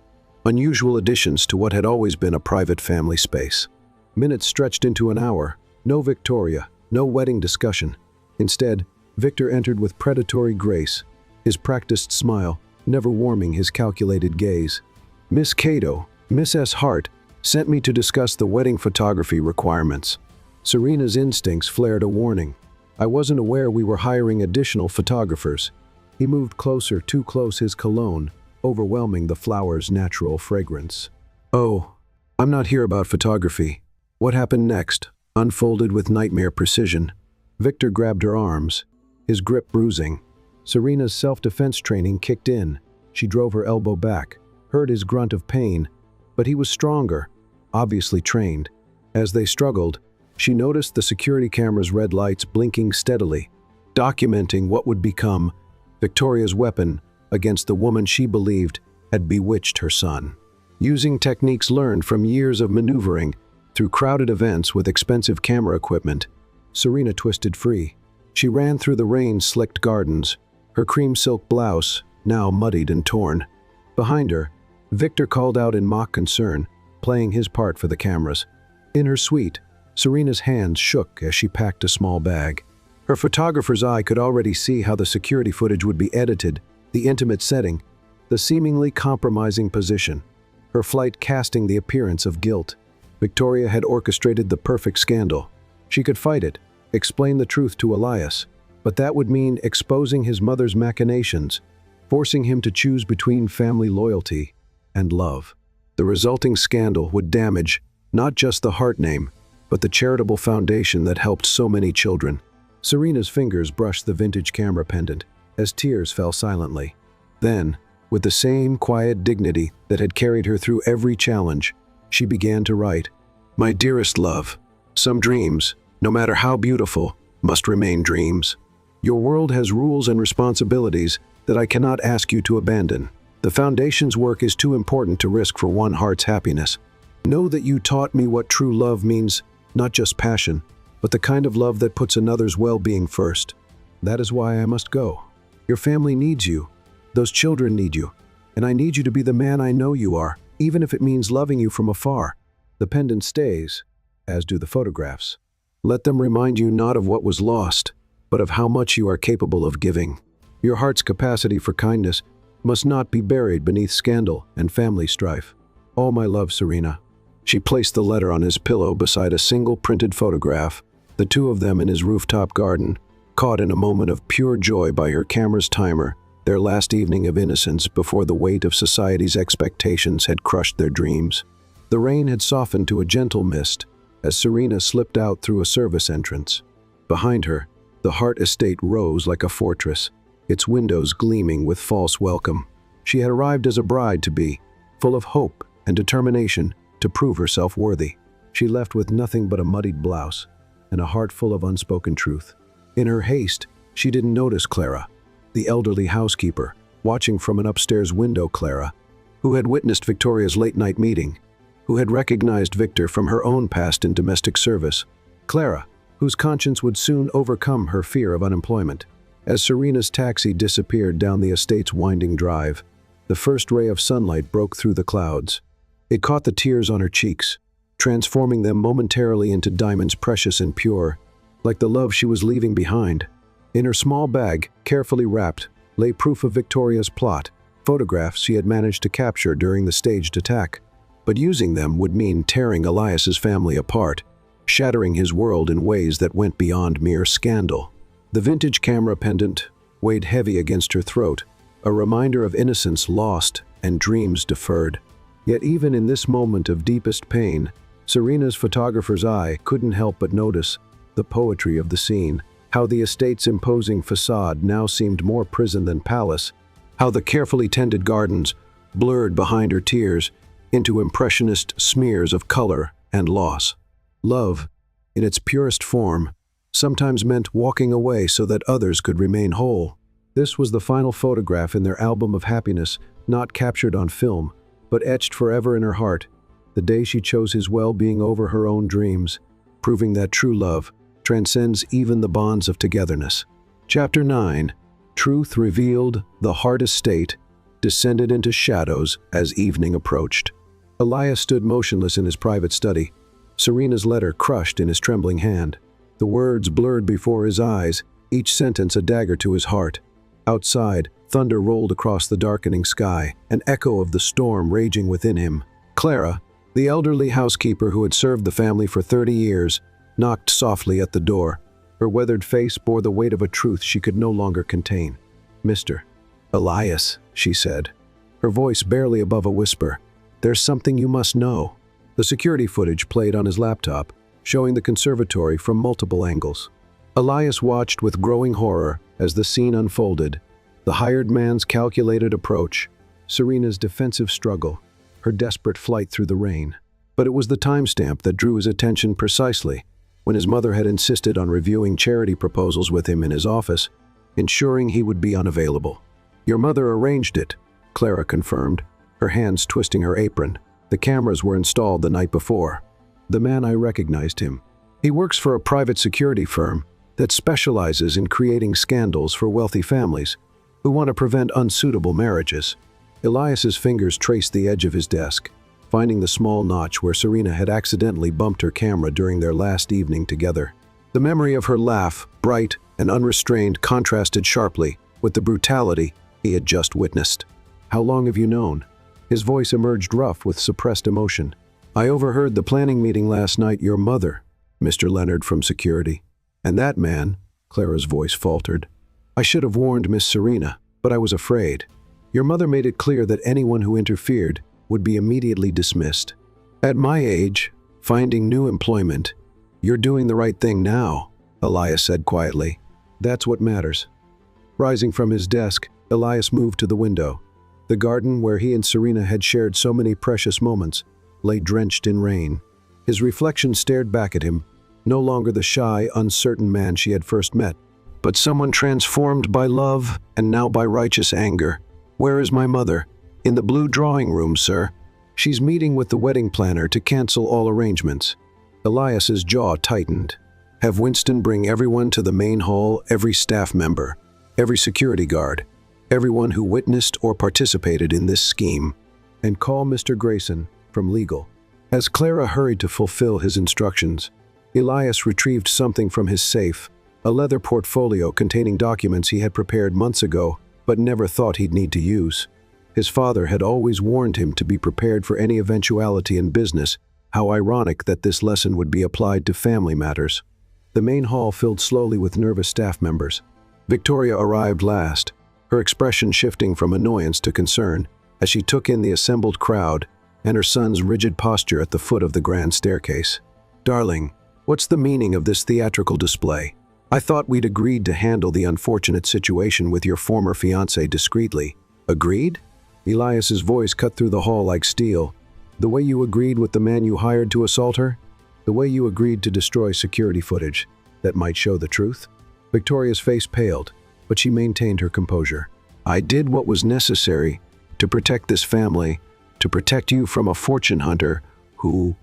unusual additions to what had always been a private family space. Minutes stretched into an hour. No Victoria, no wedding discussion. Instead, Victor entered with predatory grace, his practiced smile never warming his calculated gaze. "Miss Cato, Miss S. Hart, sent me to discuss the wedding photography requirements." Serena's instincts flared a warning. "I wasn't aware we were hiring additional photographers." He moved closer, too close, his cologne overwhelming the flower's natural fragrance. "Oh, I'm not here about photography." What happened next unfolded with nightmare precision. Victor grabbed her arms, his grip bruising. Serena's self-defense training kicked in. She drove her elbow back, heard his grunt of pain, but he was stronger, obviously trained. As they struggled, she noticed the security camera's red lights blinking steadily, documenting what would become Victoria's weapon against the woman she believed had bewitched her son. Using techniques learned from years of maneuvering through crowded events with expensive camera equipment, Serena twisted free. She ran through the rain-slicked gardens, her cream silk blouse now muddied and torn. Behind her, Victor called out in mock concern, playing his part for the cameras. In her suite, Serena's hands shook as she packed a small bag. Her photographer's eye could already see how the security footage would be edited, the intimate setting, the seemingly compromising position, her flight casting the appearance of guilt. Victoria had orchestrated the perfect scandal. She could fight it, explain the truth to Elias, but that would mean exposing his mother's machinations, forcing him to choose between family loyalty and love. The resulting scandal would damage not just the Hart name, but the charitable foundation that helped so many children. Serena's fingers brushed the vintage camera pendant as tears fell silently. Then, with the same quiet dignity that had carried her through every challenge, she began to write. "My dearest love, some dreams, no matter how beautiful, must remain dreams. Your world has rules and responsibilities that I cannot ask you to abandon. The Foundation's work is too important to risk for one heart's happiness. Know that you taught me what true love means, not just passion, but the kind of love that puts another's well-being first. That is why I must go. Your family needs you. Those children need you. And I need you to be the man I know you are, even if it means loving you from afar. The pendant stays, as do the photographs. Let them remind you not of what was lost, but of how much you are capable of giving. Your heart's capacity for kindness must not be buried beneath scandal and family strife. All my love, Serena." She placed the letter on his pillow beside a single printed photograph, the two of them in his rooftop garden, caught in a moment of pure joy by her camera's timer, their last evening of innocence before the weight of society's expectations had crushed their dreams. The rain had softened to a gentle mist as Serena slipped out through a service entrance. Behind her, the Hart estate rose like a fortress, its windows gleaming with false welcome. She had arrived as a bride-to-be, full of hope and determination to prove herself worthy. She left with nothing but a muddied blouse and a heart full of unspoken truth. In her haste, she didn't notice Clara, the elderly housekeeper, watching from an upstairs window. Clara, who had witnessed Victoria's late-night meeting, who had recognized Victor from her own past in domestic service. Clara, whose conscience would soon overcome her fear of unemployment. As Serena's taxi disappeared down the estate's winding drive, the first ray of sunlight broke through the clouds. It caught the tears on her cheeks, transforming them momentarily into diamonds precious and pure, like the love she was leaving behind. In her small bag, carefully wrapped, lay proof of Victoria's plot, photographs she had managed to capture during the staged attack. But using them would mean tearing Elias's family apart, shattering his world in ways that went beyond mere scandal. The vintage camera pendant weighed heavy against her throat, a reminder of innocence lost and dreams deferred. Yet even in this moment of deepest pain, Serena's photographer's eye couldn't help but notice the poetry of the scene, how the estate's imposing facade now seemed more prison than palace, how the carefully tended gardens blurred behind her tears into impressionist smears of color and loss. Love, in its purest form, sometimes meant walking away so that others could remain whole. This was the final photograph in their album of happiness, not captured on film, but etched forever in her heart, the day she chose his well-being over her own dreams, proving that true love transcends even the bonds of togetherness. Chapter 9. Truth revealed, the heart estate descended into shadows as evening approached. Elias stood motionless in his private study, Serena's letter crushed in his trembling hand. The words blurred before his eyes, each sentence a dagger to his heart. Outside, thunder rolled across the darkening sky, an echo of the storm raging within him. Clara, the elderly housekeeper who had served the family for 30 years, knocked softly at the door. Her weathered face bore the weight of a truth she could no longer contain. "Mr. Elias," she said, her voice barely above a whisper, "there's something you must know." The security footage played on his laptop, showing the conservatory from multiple angles. Elias watched with growing horror as the scene unfolded. The hired man's calculated approach, Serena's defensive struggle, her desperate flight through the rain. But it was the timestamp that drew his attention precisely, when his mother had insisted on reviewing charity proposals with him in his office, ensuring he would be unavailable. "Your mother arranged it," Clara confirmed, her hands twisting her apron. "The cameras were installed the night before." The man, I recognized him. He works for a private security firm that specializes in creating scandals for wealthy families who want to prevent unsuitable marriages. Elias's fingers traced the edge of his desk, finding the small notch where Serena had accidentally bumped her camera during their last evening together. The memory of her laugh, bright and unrestrained, contrasted sharply with the brutality he had just witnessed. "How long have you known?" His voice emerged rough with suppressed emotion. "I overheard the planning meeting last night. Your mother," Mr. Leonard from security. "And that man," Clara's voice faltered. "I should have warned Miss Serena, but I was afraid. Your mother made it clear that anyone who interfered would be immediately dismissed. At my age, finding new employment, you're doing the right thing now," Elias said quietly. "That's what matters." Rising from his desk, Elias moved to the window. The garden where he and Serena had shared so many precious moments lay drenched in rain. His reflection stared back at him, no longer the shy, uncertain man she had first met, but someone transformed by love and now by righteous anger. "Where is my mother?" "In the blue drawing room, sir. She's meeting with the wedding planner to cancel all arrangements." Elias's jaw tightened. "Have Winston bring everyone to the main hall, every staff member, every security guard, everyone who witnessed or participated in this scheme, and call Mr. Grayson from legal." As Clara hurried to fulfill his instructions, Elias retrieved something from his safe, a leather portfolio containing documents he had prepared months ago but never thought he'd need to use. His father had always warned him to be prepared for any eventuality in business. How ironic that this lesson would be applied to family matters. The main hall filled slowly with nervous staff members. Victoria arrived last, her expression shifting from annoyance to concern as she took in the assembled crowd and her son's rigid posture at the foot of the grand staircase. "Darling, what's the meaning of this theatrical display? I thought we'd agreed to handle the unfortunate situation with your former fiancé discreetly." "Agreed?" Elias's voice cut through the hall like steel. "The way you agreed with the man you hired to assault her? The way you agreed to destroy security footage that might show the truth?" Victoria's face paled, but she maintained her composure. "I did what was necessary to protect this family, to protect you from a fortune hunter who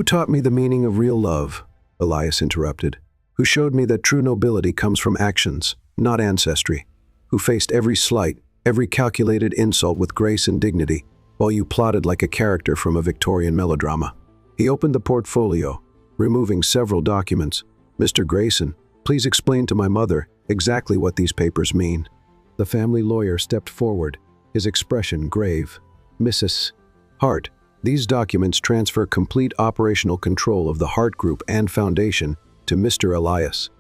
taught me the meaning of real love," Elias interrupted. "Who showed me that true nobility comes from actions, not ancestry. Who faced every slight, every calculated insult with grace and dignity, while you plotted like a character from a Victorian melodrama." He opened the portfolio, removing several documents. "Mr. Grayson, please explain to my mother exactly what these papers mean." The family lawyer stepped forward, his expression grave. Mrs. Hart, these documents transfer complete operational control of the Hart Group and Foundation to Mr. Elias,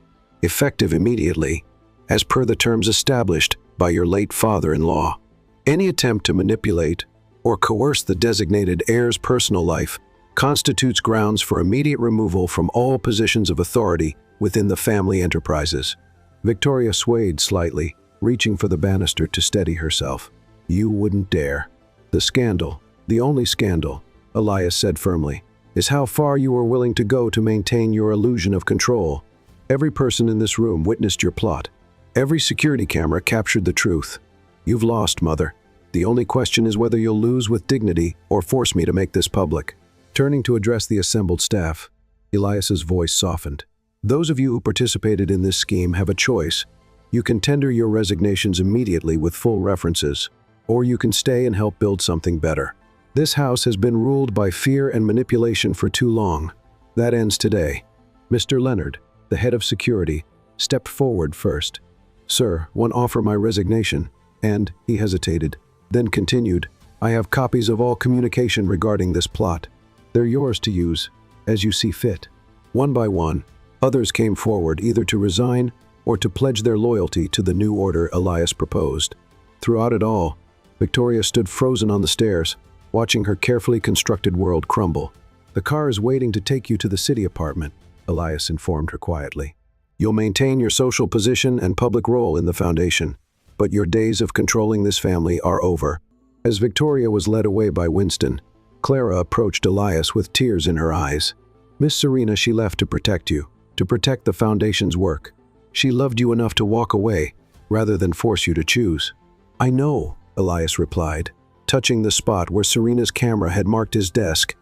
effective immediately, as per the terms established by your late father-in-law. Any attempt to manipulate or coerce the designated heir's personal life constitutes grounds for immediate removal from all positions of authority within the family enterprises. Victoria swayed slightly, reaching for the banister to steady herself. You wouldn't dare. The scandal, the only scandal, Elias said firmly, is how far you are willing to go to maintain your illusion of control. Every person in this room witnessed your plot. Every security camera captured the truth. You've lost, Mother. The only question is whether you'll lose with dignity or force me to make this public. Turning to address the assembled staff, Elias's voice softened. Those of you who participated in this scheme have a choice. You can tender your resignations immediately with full references, or you can stay and help build something better. This house has been ruled by fear and manipulation for too long. That ends today. Mr. Leonard, the head of security, stepped forward first. Sir, one offer my resignation, and he hesitated, then continued, I have copies of all communication regarding this plot. They're yours to use, as you see fit. One by one, others came forward either to resign or to pledge their loyalty to the new order Elias proposed. Throughout it all, Victoria stood frozen on the stairs, watching her carefully constructed world crumble. The car is waiting to take you to the city apartment, Elias informed her quietly. You'll maintain your social position and public role in the foundation, but your days of controlling this family are over. As Victoria was led away by Winston, Clara approached Elias with tears in her eyes. Miss Serena, she left to protect you, to protect the foundation's work. She loved you enough to walk away, rather than force you to choose. I know, Elias replied, touching the spot where Serena's camera had marked his desk.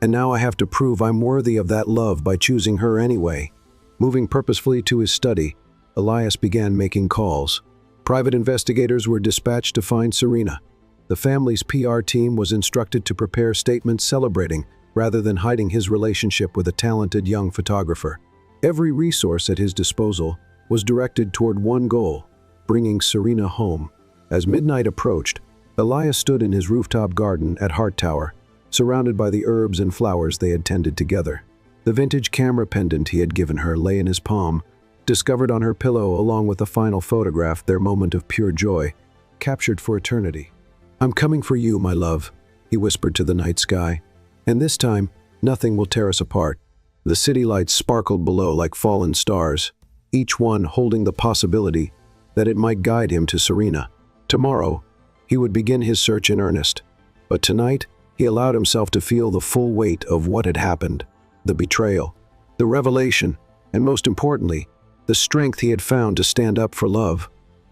And now I have to prove I'm worthy of that love by choosing her anyway. Moving purposefully to his study, Elias began making calls. Private investigators were dispatched to find Serena. The family's PR team was instructed to prepare statements celebrating rather than hiding his relationship with a talented young photographer. Every resource at his disposal was directed toward one goal, bringing Serena home. As midnight approached, Elias stood in his rooftop garden at Hart Tower, surrounded by the herbs and flowers they had tended together. The vintage camera pendant he had given her lay in his palm, discovered on her pillow along with a final photograph, their moment of pure joy, captured for eternity. I'm coming for you, my love, he whispered to the night sky. And this time, nothing will tear us apart. The city lights sparkled below like fallen stars, each one holding the possibility that it might guide him to Serena. Tomorrow, he would begin his search in earnest. But tonight, he allowed himself to feel the full weight of what had happened. The betrayal, the revelation, and most importantly, the strength he had found to stand up for love.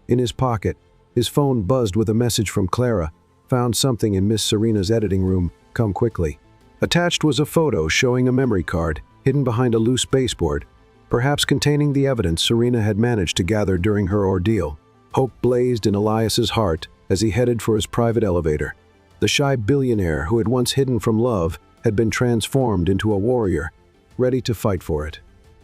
In his pocket, his phone buzzed with a message from Clara. Found something in Miss Serena's editing room. Come quickly. Attached was a photo showing a memory card hidden behind a loose baseboard, perhaps containing the evidence Serena had managed to gather during her ordeal. Hope blazed in Elias's heart as he headed for his private elevator. The shy billionaire who had once hidden from love had been transformed into a warrior, ready to fight for it.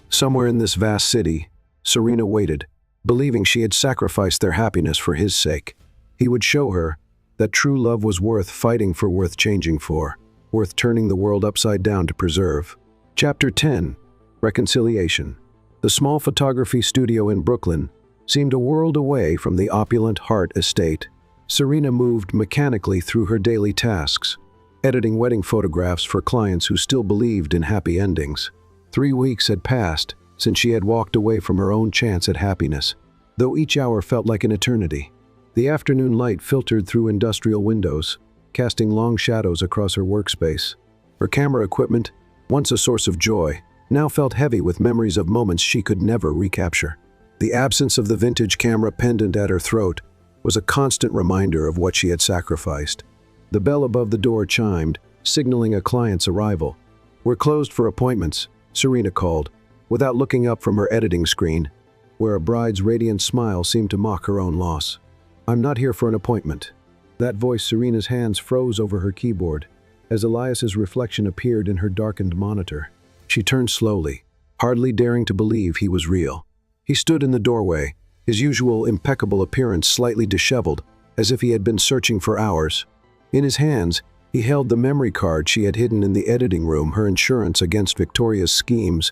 Somewhere in this vast city, Serena waited, believing she had sacrificed their happiness for his sake. He would show her that true love was worth fighting for, worth changing for, worth turning the world upside down to preserve. Chapter 10. Reconciliation. The small photography studio in Brooklyn seemed a world away from the opulent Hart estate. Serena moved mechanically through her daily tasks, editing wedding photographs for clients who still believed in happy endings. 3 weeks had passed since she had walked away from her own chance at happiness, though each hour felt like an eternity. The afternoon light filtered through industrial windows, casting long shadows across her workspace. Her camera equipment, once a source of joy, now felt heavy with memories of moments she could never recapture. The absence of the vintage camera pendant at her throat was a constant reminder of what she had sacrificed. The bell above the door chimed, signaling a client's arrival. We're closed for appointments, Serena called, without looking up from her editing screen, where a bride's radiant smile seemed to mock her own loss. I'm not here for an appointment. That voice, Serena's hands froze over her keyboard as Elias's reflection appeared in her darkened monitor. She turned slowly, hardly daring to believe he was real. He stood in the doorway, his usual impeccable appearance slightly disheveled, as if he had been searching for hours. In his hands, he held the memory card she had hidden in the editing room, her insurance against Victoria's schemes,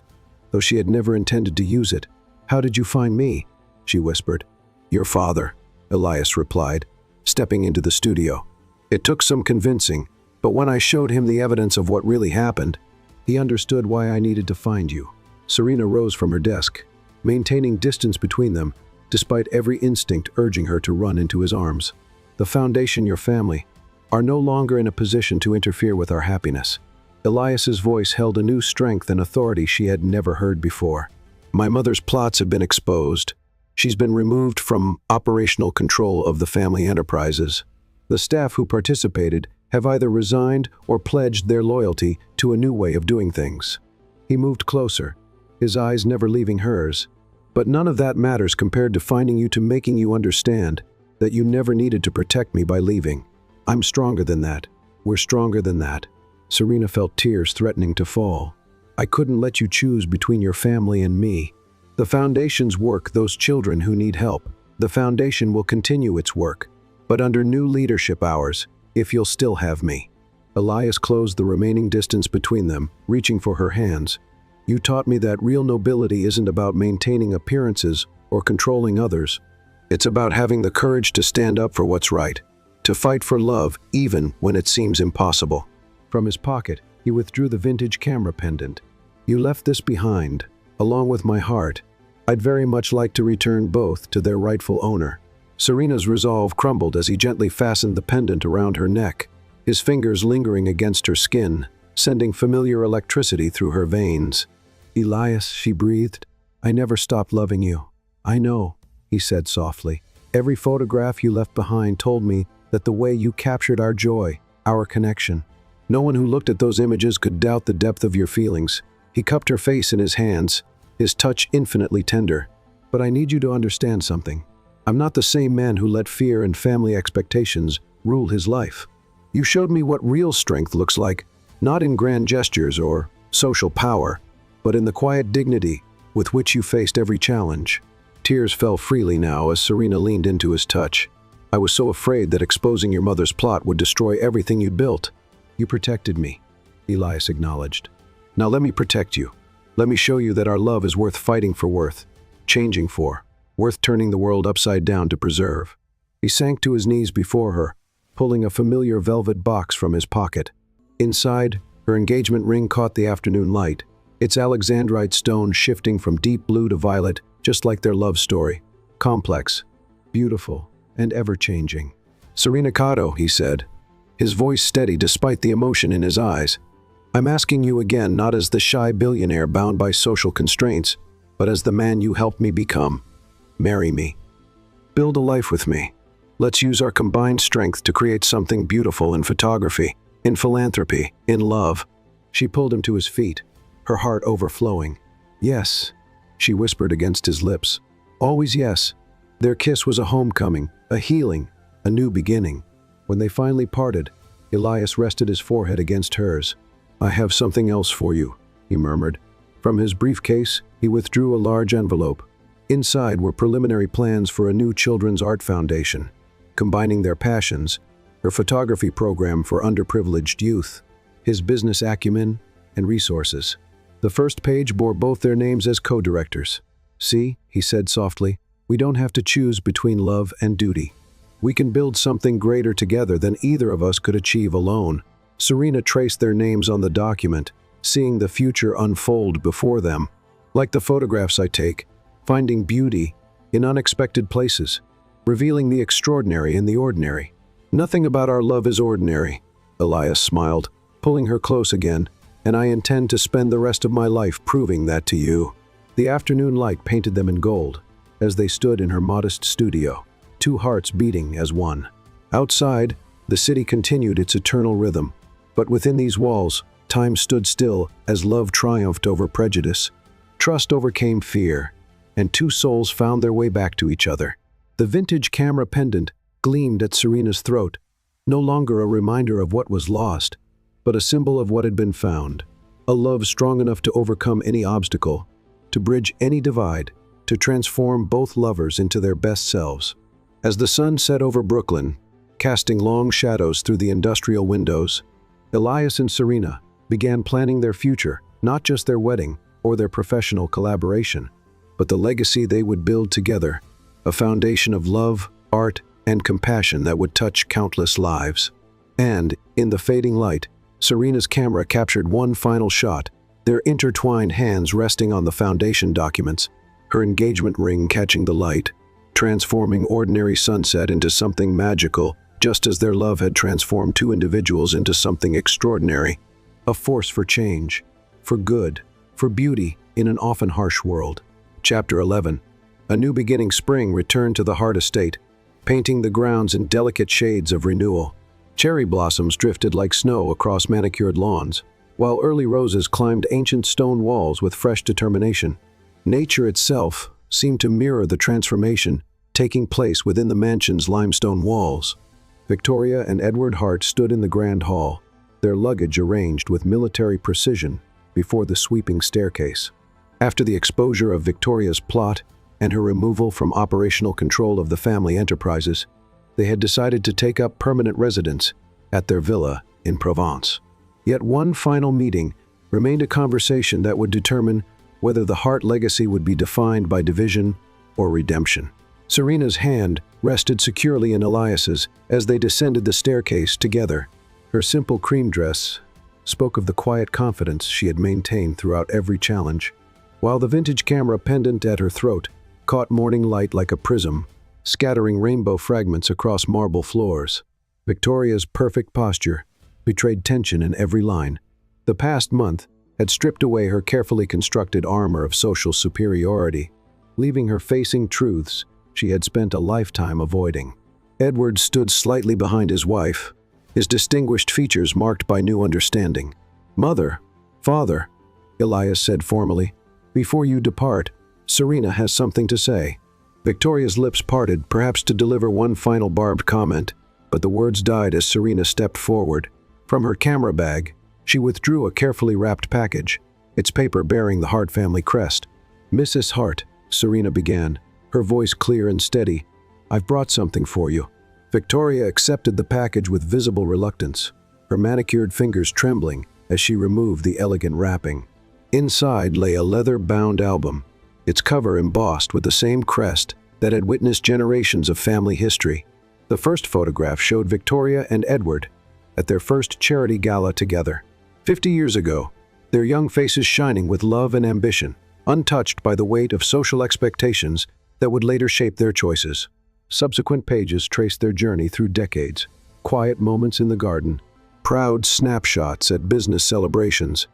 though she had never intended to use it. "How did you find me?" she whispered. "Your father," Elias replied, stepping into the studio. "It took some convincing, but when I showed him the evidence of what really happened, he understood why I needed to find you." Serena rose from her desk, maintaining distance between them, despite every instinct urging her to run into his arms. "The Foundation, your family, are no longer in a position to interfere with our happiness." Elias's voice held a new strength and authority she had never heard before. "My mother's plots have been exposed. She's been removed from operational control of the family enterprises. The staff who participated have either resigned or pledged their loyalty to a new way of doing things." He moved closer, his eyes never leaving hers. "But none of that matters compared to finding you, to making you understand that you never needed to protect me by leaving. I'm stronger than that. We're stronger than that." Serena felt tears threatening to fall. "I couldn't let you choose between your family and me. The Foundation's work, those children who need help. The Foundation will continue its work, but under new leadership hours, if you'll still have me." Elias closed the remaining distance between them, reaching for her hands. "You taught me that real nobility isn't about maintaining appearances or controlling others. It's about having the courage to stand up for what's right, to fight for love even when it seems impossible." From his pocket, he withdrew the vintage camera pendant. "You left this behind, along with my heart. I'd very much like to return both to their rightful owner." Serena's resolve crumbled as he gently fastened the pendant around her neck, his fingers lingering against her skin, sending familiar electricity through her veins. "Elias," she breathed, "I never stopped loving you." "I know," he said softly. "Every photograph you left behind told me that the way you captured our joy, our connection. No one who looked at those images could doubt the depth of your feelings." He cupped her face in his hands, his touch infinitely tender. "But I need you to understand something. I'm not the same man who let fear and family expectations rule his life. You showed me what real strength looks like, not in grand gestures or social power, but in the quiet dignity with which you faced every challenge." Tears fell freely now as Serena leaned into his touch. "I was so afraid that exposing your mother's plot would destroy everything you'd built." "You protected me," Elias acknowledged. "Now let me protect you. Let me show you that our love is worth fighting for, worth changing for, worth turning the world upside down to preserve." He sank to his knees before her, pulling a familiar velvet box from his pocket. Inside, her engagement ring caught the afternoon light, its alexandrite stone shifting from deep blue to violet, just like their love story. Complex, beautiful, and ever-changing. "Serena Cotto," he said, his voice steady despite the emotion in his eyes. "I'm asking you again, not as the shy billionaire bound by social constraints, but as the man you helped me become. Marry me. Build a life with me. Let's use our combined strength to create something beautiful in photography, in philanthropy, in love." She pulled him to his feet, her heart overflowing. "Yes," she whispered against his lips. "Always yes." Their kiss was a homecoming, a healing, a new beginning. When they finally parted, Elias rested his forehead against hers. "I have something else for you," he murmured. From his briefcase, he withdrew a large envelope. Inside were preliminary plans for a new children's art foundation, combining their passions, her photography program for underprivileged youth, his business acumen, and resources. The first page bore both their names as co-directors. "See," he said softly, "we don't have to choose between love and duty. We can build something greater together than either of us could achieve alone." Serena traced their names on the document, seeing the future unfold before them. "Like the photographs I take, finding beauty in unexpected places, revealing the extraordinary in the ordinary. Nothing about our love is ordinary," Elias smiled, pulling her close again, "and I intend to spend the rest of my life proving that to you." The afternoon light painted them in gold as they stood in her modest studio, two hearts beating as one. Outside, the city continued its eternal rhythm, but within these walls, time stood still as love triumphed over prejudice. Trust overcame fear, and two souls found their way back to each other. The vintage camera pendant gleamed at Serena's throat, no longer a reminder of what was lost, but a symbol of what had been found. A love strong enough to overcome any obstacle, to bridge any divide, to transform both lovers into their best selves. As the sun set over Brooklyn, casting long shadows through the industrial windows, Elias and Serena began planning their future, not just their wedding or their professional collaboration, but the legacy they would build together, a foundation of love, art, and compassion that would touch countless lives. And, in the fading light, Serena's camera captured one final shot, their intertwined hands resting on the foundation documents, her engagement ring catching the light, transforming ordinary sunset into something magical, just as their love had transformed two individuals into something extraordinary, a force for change, for good, for beauty in an often harsh world. Chapter 11. A new beginning. Spring returned to the Hart estate, painting the grounds in delicate shades of renewal. Cherry blossoms drifted like snow across manicured lawns, while early roses climbed ancient stone walls with fresh determination. Nature itself seemed to mirror the transformation taking place within the mansion's limestone walls. Victoria and Edward Hart stood in the grand hall, their luggage arranged with military precision before the sweeping staircase. After the exposure of Victoria's plot and her removal from operational control of the family enterprises, they had decided to take up permanent residence at their villa in Provence. Yet one final meeting remained, a conversation that would determine whether the Hart legacy would be defined by division or redemption. Serena's hand rested securely in Elias's as they descended the staircase together. Her simple cream dress spoke of the quiet confidence she had maintained throughout every challenge, while the vintage camera pendant at her throat caught morning light like a prism, scattering rainbow fragments across marble floors. Victoria's perfect posture betrayed tension in every line. The past month had stripped away her carefully constructed armor of social superiority, leaving her facing truths she had spent a lifetime avoiding. Edward stood slightly behind his wife, his distinguished features marked by new understanding. "Mother, father," Elias said formally, "before you depart, Serena has something to say." Victoria's lips parted, perhaps to deliver one final barbed comment, but the words died as Serena stepped forward. From her camera bag, she withdrew a carefully wrapped package, its paper bearing the Hart family crest. "Mrs. Hart," Serena began, her voice clear and steady, "I've brought something for you." Victoria accepted the package with visible reluctance, her manicured fingers trembling as she removed the elegant wrapping. Inside lay a leather-bound album, its cover embossed with the same crest that had witnessed generations of family history. The first photograph showed Victoria and Edward at their first charity gala together. 50 years ago, their young faces shining with love and ambition, untouched by the weight of social expectations that would later shape their choices. Subsequent pages traced their journey through decades, quiet moments in the garden, proud snapshots at business celebrations,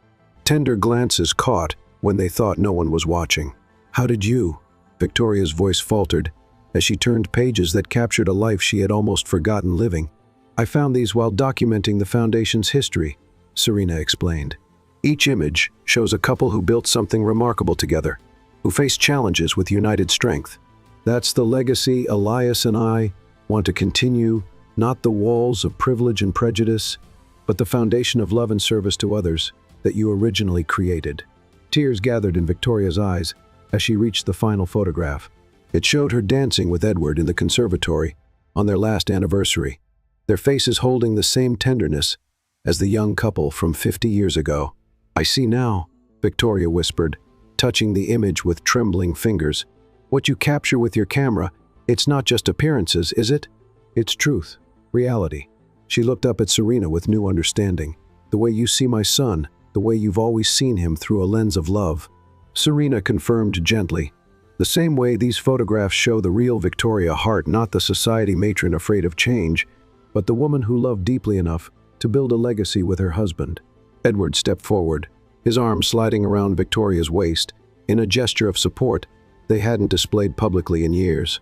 tender glances caught when they thought no one was watching. "How did you?" Victoria's voice faltered as she turned pages that captured a life she had almost forgotten living. "I found these while documenting the Foundation's history," Serena explained. "Each image shows a couple who built something remarkable together, who faced challenges with united strength. That's the legacy Elias and I want to continue, not the walls of privilege and prejudice, but the foundation of love and service to others that you originally created." Tears gathered in Victoria's eyes as she reached the final photograph. It showed her dancing with Edward in the conservatory on their last anniversary, their faces holding the same tenderness as the young couple from 50 years ago. "I see now," Victoria whispered, touching the image with trembling fingers. "What you capture with your camera, it's not just appearances, is it? It's truth, reality." She looked up at Serena with new understanding. "The way you see my son, the way you've always seen him through a lens of love." Serena confirmed gently. "The same way these photographs show the real Victoria Hart, not the society matron afraid of change, but the woman who loved deeply enough to build a legacy with her husband." Edward stepped forward, his arm sliding around Victoria's waist, in a gesture of support they hadn't displayed publicly in years.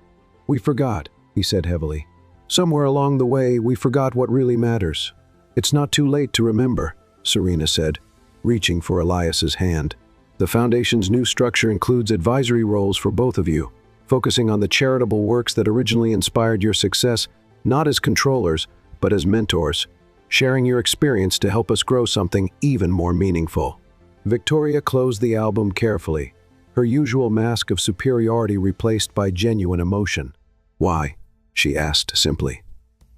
"We forgot," he said heavily. "Somewhere along the way, we forgot what really matters." "It's not too late to remember," Serena said, reaching for Elias's hand. "The Foundation's new structure includes advisory roles for both of you, focusing on the charitable works that originally inspired your success, not as controllers, but as mentors, sharing your experience to help us grow something even more meaningful." Victoria closed the album carefully, her usual mask of superiority replaced by genuine emotion. "Why?" she asked simply.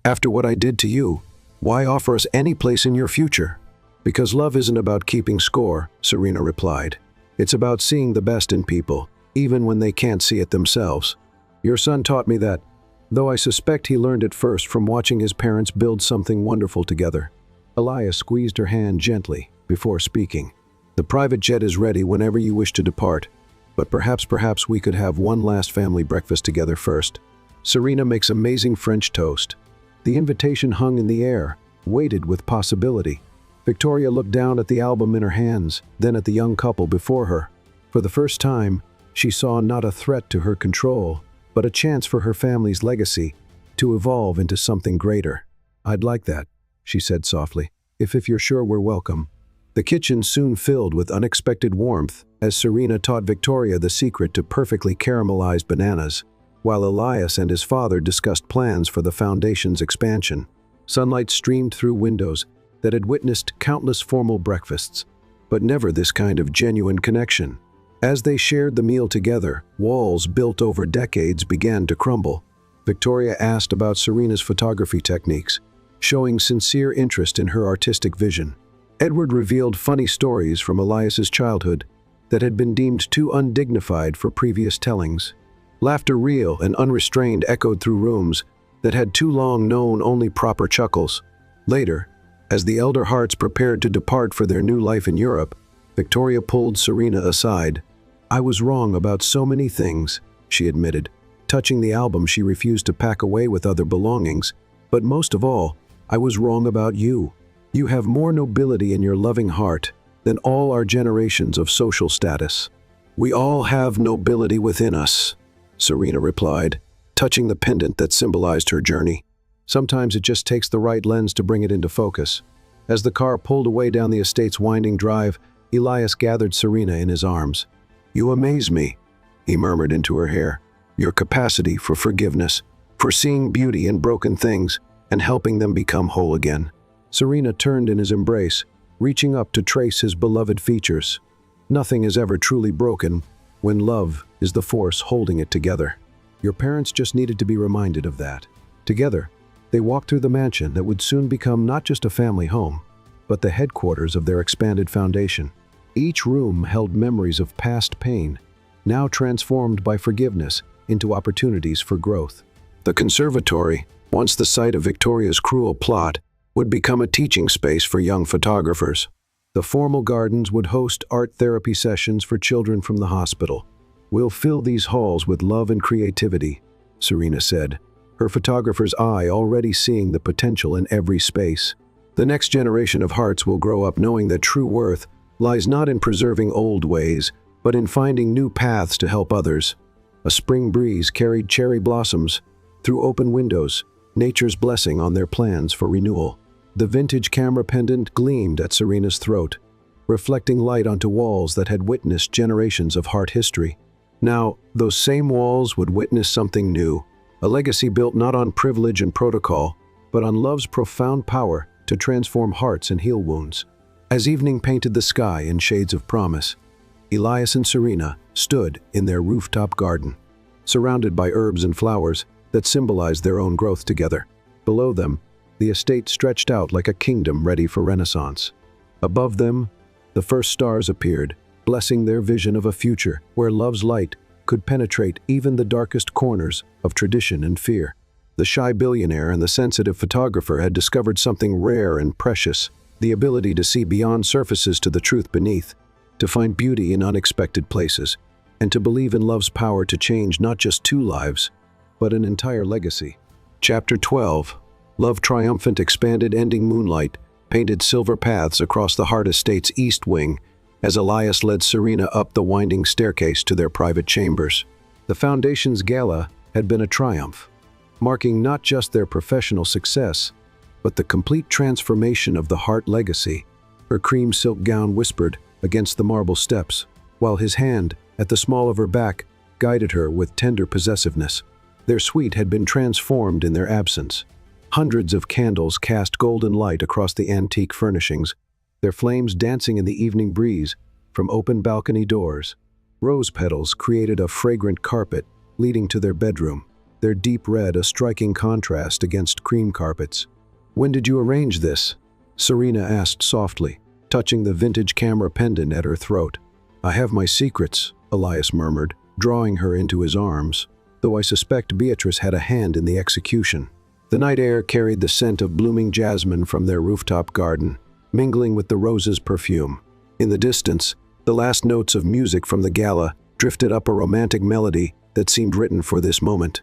"After what I did to you, why offer us any place in your future?" "Because love isn't about keeping score," Serena replied. "It's about seeing the best in people, even when they can't see it themselves. Your son taught me that, though I suspect he learned it first from watching his parents build something wonderful together." Elias squeezed her hand gently before speaking. "The private jet is ready whenever you wish to depart, but perhaps we could have one last family breakfast together first. Serena makes amazing French toast." The invitation hung in the air, weighted with possibility. Victoria looked down at the album in her hands, then at the young couple before her. For the first time, she saw not a threat to her control, but a chance for her family's legacy to evolve into something greater. "I'd like that," she said softly, if you're sure we're welcome." The kitchen soon filled with unexpected warmth as Serena taught Victoria the secret to perfectly caramelized bananas, while Elias and his father discussed plans for the foundation's expansion. Sunlight streamed through windows that had witnessed countless formal breakfasts, but never this kind of genuine connection. As they shared the meal together, walls built over decades began to crumble. Victoria asked about Serena's photography techniques, showing sincere interest in her artistic vision. Edward revealed funny stories from Elias's childhood that had been deemed too undignified for previous tellings. Laughter real and unrestrained echoed through rooms that had too long known only proper chuckles. Later, as the elder hearts prepared to depart for their new life in Europe, Victoria pulled Serena aside. "I was wrong about so many things," she admitted. Touching the album she refused to pack away with other belongings. "But most of all, I was wrong about you. You have more nobility in your loving heart than all our generations of social status." "We all have nobility within us," Serena replied, touching the pendant that symbolized her journey. "Sometimes it just takes the right lens to bring it into focus." As the car pulled away down the estate's winding drive, Elias gathered Serena in his arms. "You amaze me," he murmured into her hair. "Your capacity for forgiveness, for seeing beauty in broken things and helping them become whole again." Serena turned in his embrace, reaching up to trace his beloved features. Nothing is ever truly broken when love is the force holding it together. Your parents just needed to be reminded of that. Together, they walked through the mansion that would soon become not just a family home, but the headquarters of their expanded foundation. Each room held memories of past pain, now transformed by forgiveness into opportunities for growth. The conservatory, once the site of Victoria's cruel plot, would become a teaching space for young photographers. The formal gardens would host art therapy sessions for children from the hospital. "We'll fill these halls with love and creativity," Serena said, her photographer's eye already seeing the potential in every space. "The next generation of hearts will grow up knowing that true worth lies not in preserving old ways, but in finding new paths to help others." A spring breeze carried cherry blossoms through open windows, nature's blessing on their plans for renewal. The vintage camera pendant gleamed at Serena's throat, reflecting light onto walls that had witnessed generations of heart history. Now, those same walls would witness something new, a legacy built not on privilege and protocol, but on love's profound power to transform hearts and heal wounds. As evening painted the sky in shades of promise, Elias and Serena stood in their rooftop garden, surrounded by herbs and flowers that symbolized their own growth together. Below them, the estate stretched out like a kingdom ready for renaissance. Above them, the first stars appeared, blessing their vision of a future where love's light could penetrate even the darkest corners of tradition and fear. The shy billionaire and the sensitive photographer had discovered something rare and precious, the ability to see beyond surfaces to the truth beneath, to find beauty in unexpected places, and to believe in love's power to change not just two lives, but an entire legacy. Chapter 12. Love triumphant expanded ending moonlight painted silver paths across the Hart Estate's east wing as Elias led Serena up the winding staircase to their private chambers. The Foundation's gala had been a triumph, marking not just their professional success, but the complete transformation of the Hart legacy. Her cream silk gown whispered against the marble steps, while his hand, at the small of her back, guided her with tender possessiveness. Their suite had been transformed in their absence. Hundreds of candles cast golden light across the antique furnishings, their flames dancing in the evening breeze from open balcony doors. Rose petals created a fragrant carpet leading to their bedroom, their deep red a striking contrast against cream carpets. "When did you arrange this?" Serena asked softly, touching the vintage camera pendant at her throat. "I have my secrets," Elias murmured, drawing her into his arms, though I suspect Beatrice had a hand in the execution. The night air carried the scent of blooming jasmine from their rooftop garden, mingling with the rose's perfume. In the distance, the last notes of music from the gala drifted up a romantic melody that seemed written for this moment.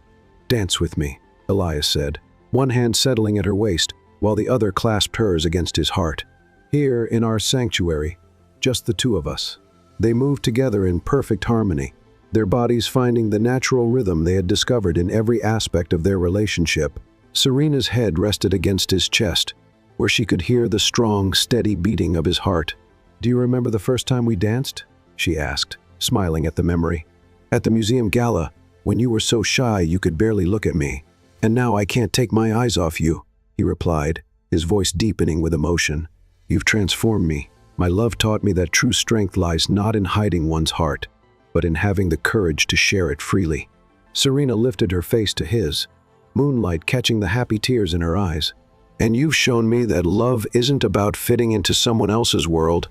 "Dance with me," Elias said, one hand settling at her waist while the other clasped hers against his heart. "Here in our sanctuary, just the two of us." They moved together in perfect harmony, their bodies finding the natural rhythm they had discovered in every aspect of their relationship. Serena's head rested against his chest, where she could hear the strong, steady beating of his heart. "Do you remember the first time we danced?" she asked, smiling at the memory. "At the museum gala, when you were so shy you could barely look at me. And now I can't take my eyes off you," he replied, his voice deepening with emotion. "You've transformed me. My love taught me that true strength lies not in hiding one's heart, but in having the courage to share it freely." Serena lifted her face to his, moonlight catching the happy tears in her eyes. "And you've shown me that love isn't about fitting into someone else's world.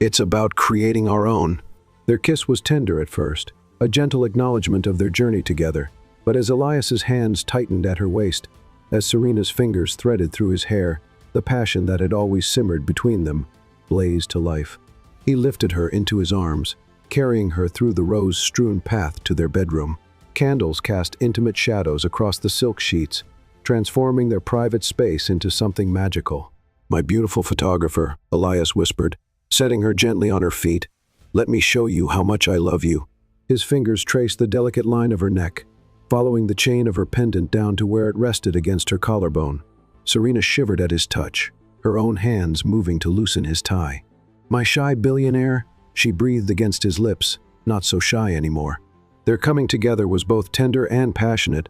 It's about creating our own." Their kiss was tender at first, a gentle acknowledgement of their journey together. But as Elias's hands tightened at her waist, as Serena's fingers threaded through his hair, the passion that had always simmered between them blazed to life. He lifted her into his arms, carrying her through the rose-strewn path to their bedroom. Candles cast intimate shadows across the silk sheets, transforming their private space into something magical. "My beautiful photographer," Elias whispered, setting her gently on her feet. "Let me show you how much I love you." His fingers traced the delicate line of her neck, following the chain of her pendant down to where it rested against her collarbone. Serena shivered at his touch, her own hands moving to loosen his tie. "My shy billionaire," she breathed against his lips, not so shy anymore. Their coming together was both tender and passionate,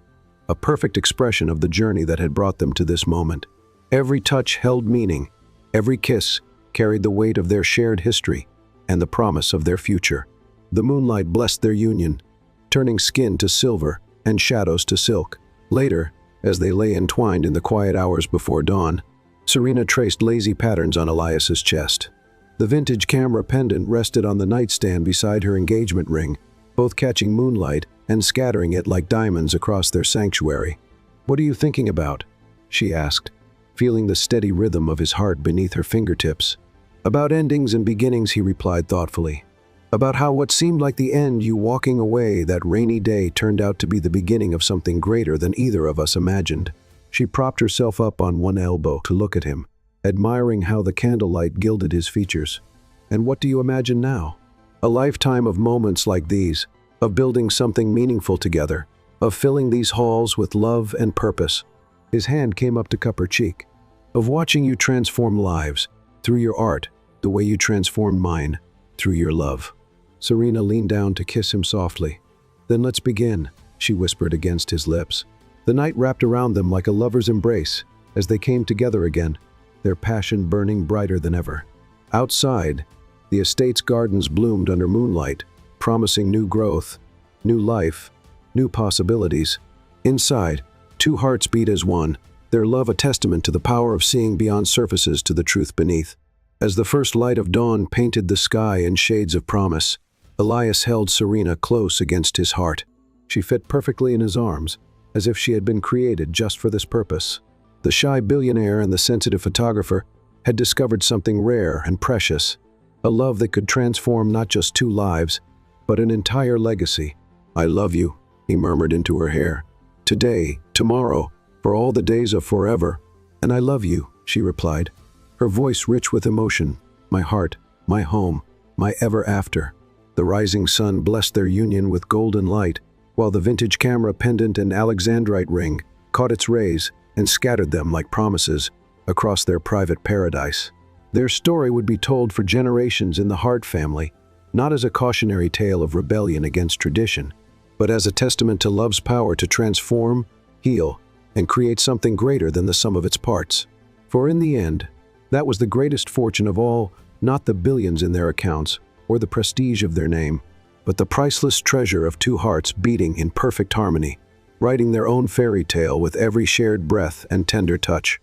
a perfect expression of the journey that had brought them to this moment. Every touch held meaning, every kiss carried the weight of their shared history and the promise of their future. The moonlight blessed their union, turning skin to silver and shadows to silk. Later, as they lay entwined in the quiet hours before dawn, Serena traced lazy patterns on Elias's chest. The vintage camera pendant rested on the nightstand beside her engagement ring, both catching moonlight and scattering it like diamonds across their sanctuary. "What are you thinking about?" she asked, feeling the steady rhythm of his heart beneath her fingertips. "About endings and beginnings," he replied thoughtfully. "About how what seemed like the end, you walking away that rainy day, turned out to be the beginning of something greater than either of us imagined." She propped herself up on one elbow to look at him, admiring how the candlelight gilded his features. "And what do you imagine now?" "A lifetime of moments like these, of building something meaningful together, of filling these halls with love and purpose." His hand came up to cup her cheek. "Of watching you transform lives, through your art, the way you transformed mine, through your love." Serena leaned down to kiss him softly. "Then let's begin," she whispered against his lips. The night wrapped around them like a lover's embrace as they came together again, their passion burning brighter than ever. Outside, the estate's gardens bloomed under moonlight, promising new growth, new life, new possibilities. Inside, two hearts beat as one, their love a testament to the power of seeing beyond surfaces to the truth beneath. As the first light of dawn painted the sky in shades of promise, Elias held Serena close against his heart. She fit perfectly in his arms, as if she had been created just for this purpose. The shy billionaire and the sensitive photographer had discovered something rare and precious, a love that could transform not just two lives, but an entire legacy. "I love you," he murmured into her hair. "Today, tomorrow, for all the days of forever." "And I love you," she replied, her voice rich with emotion. "My heart, my home, my ever after." The rising sun blessed their union with golden light, while the vintage camera pendant and alexandrite ring caught its rays and scattered them like promises across their private paradise. Their story would be told for generations in the Hart family, not as a cautionary tale of rebellion against tradition, but as a testament to love's power to transform, heal, and create something greater than the sum of its parts. For in the end, that was the greatest fortune of all, not the billions in their accounts or the prestige of their name, but the priceless treasure of two hearts beating in perfect harmony. writing their own fairy tale with every shared breath and tender touch.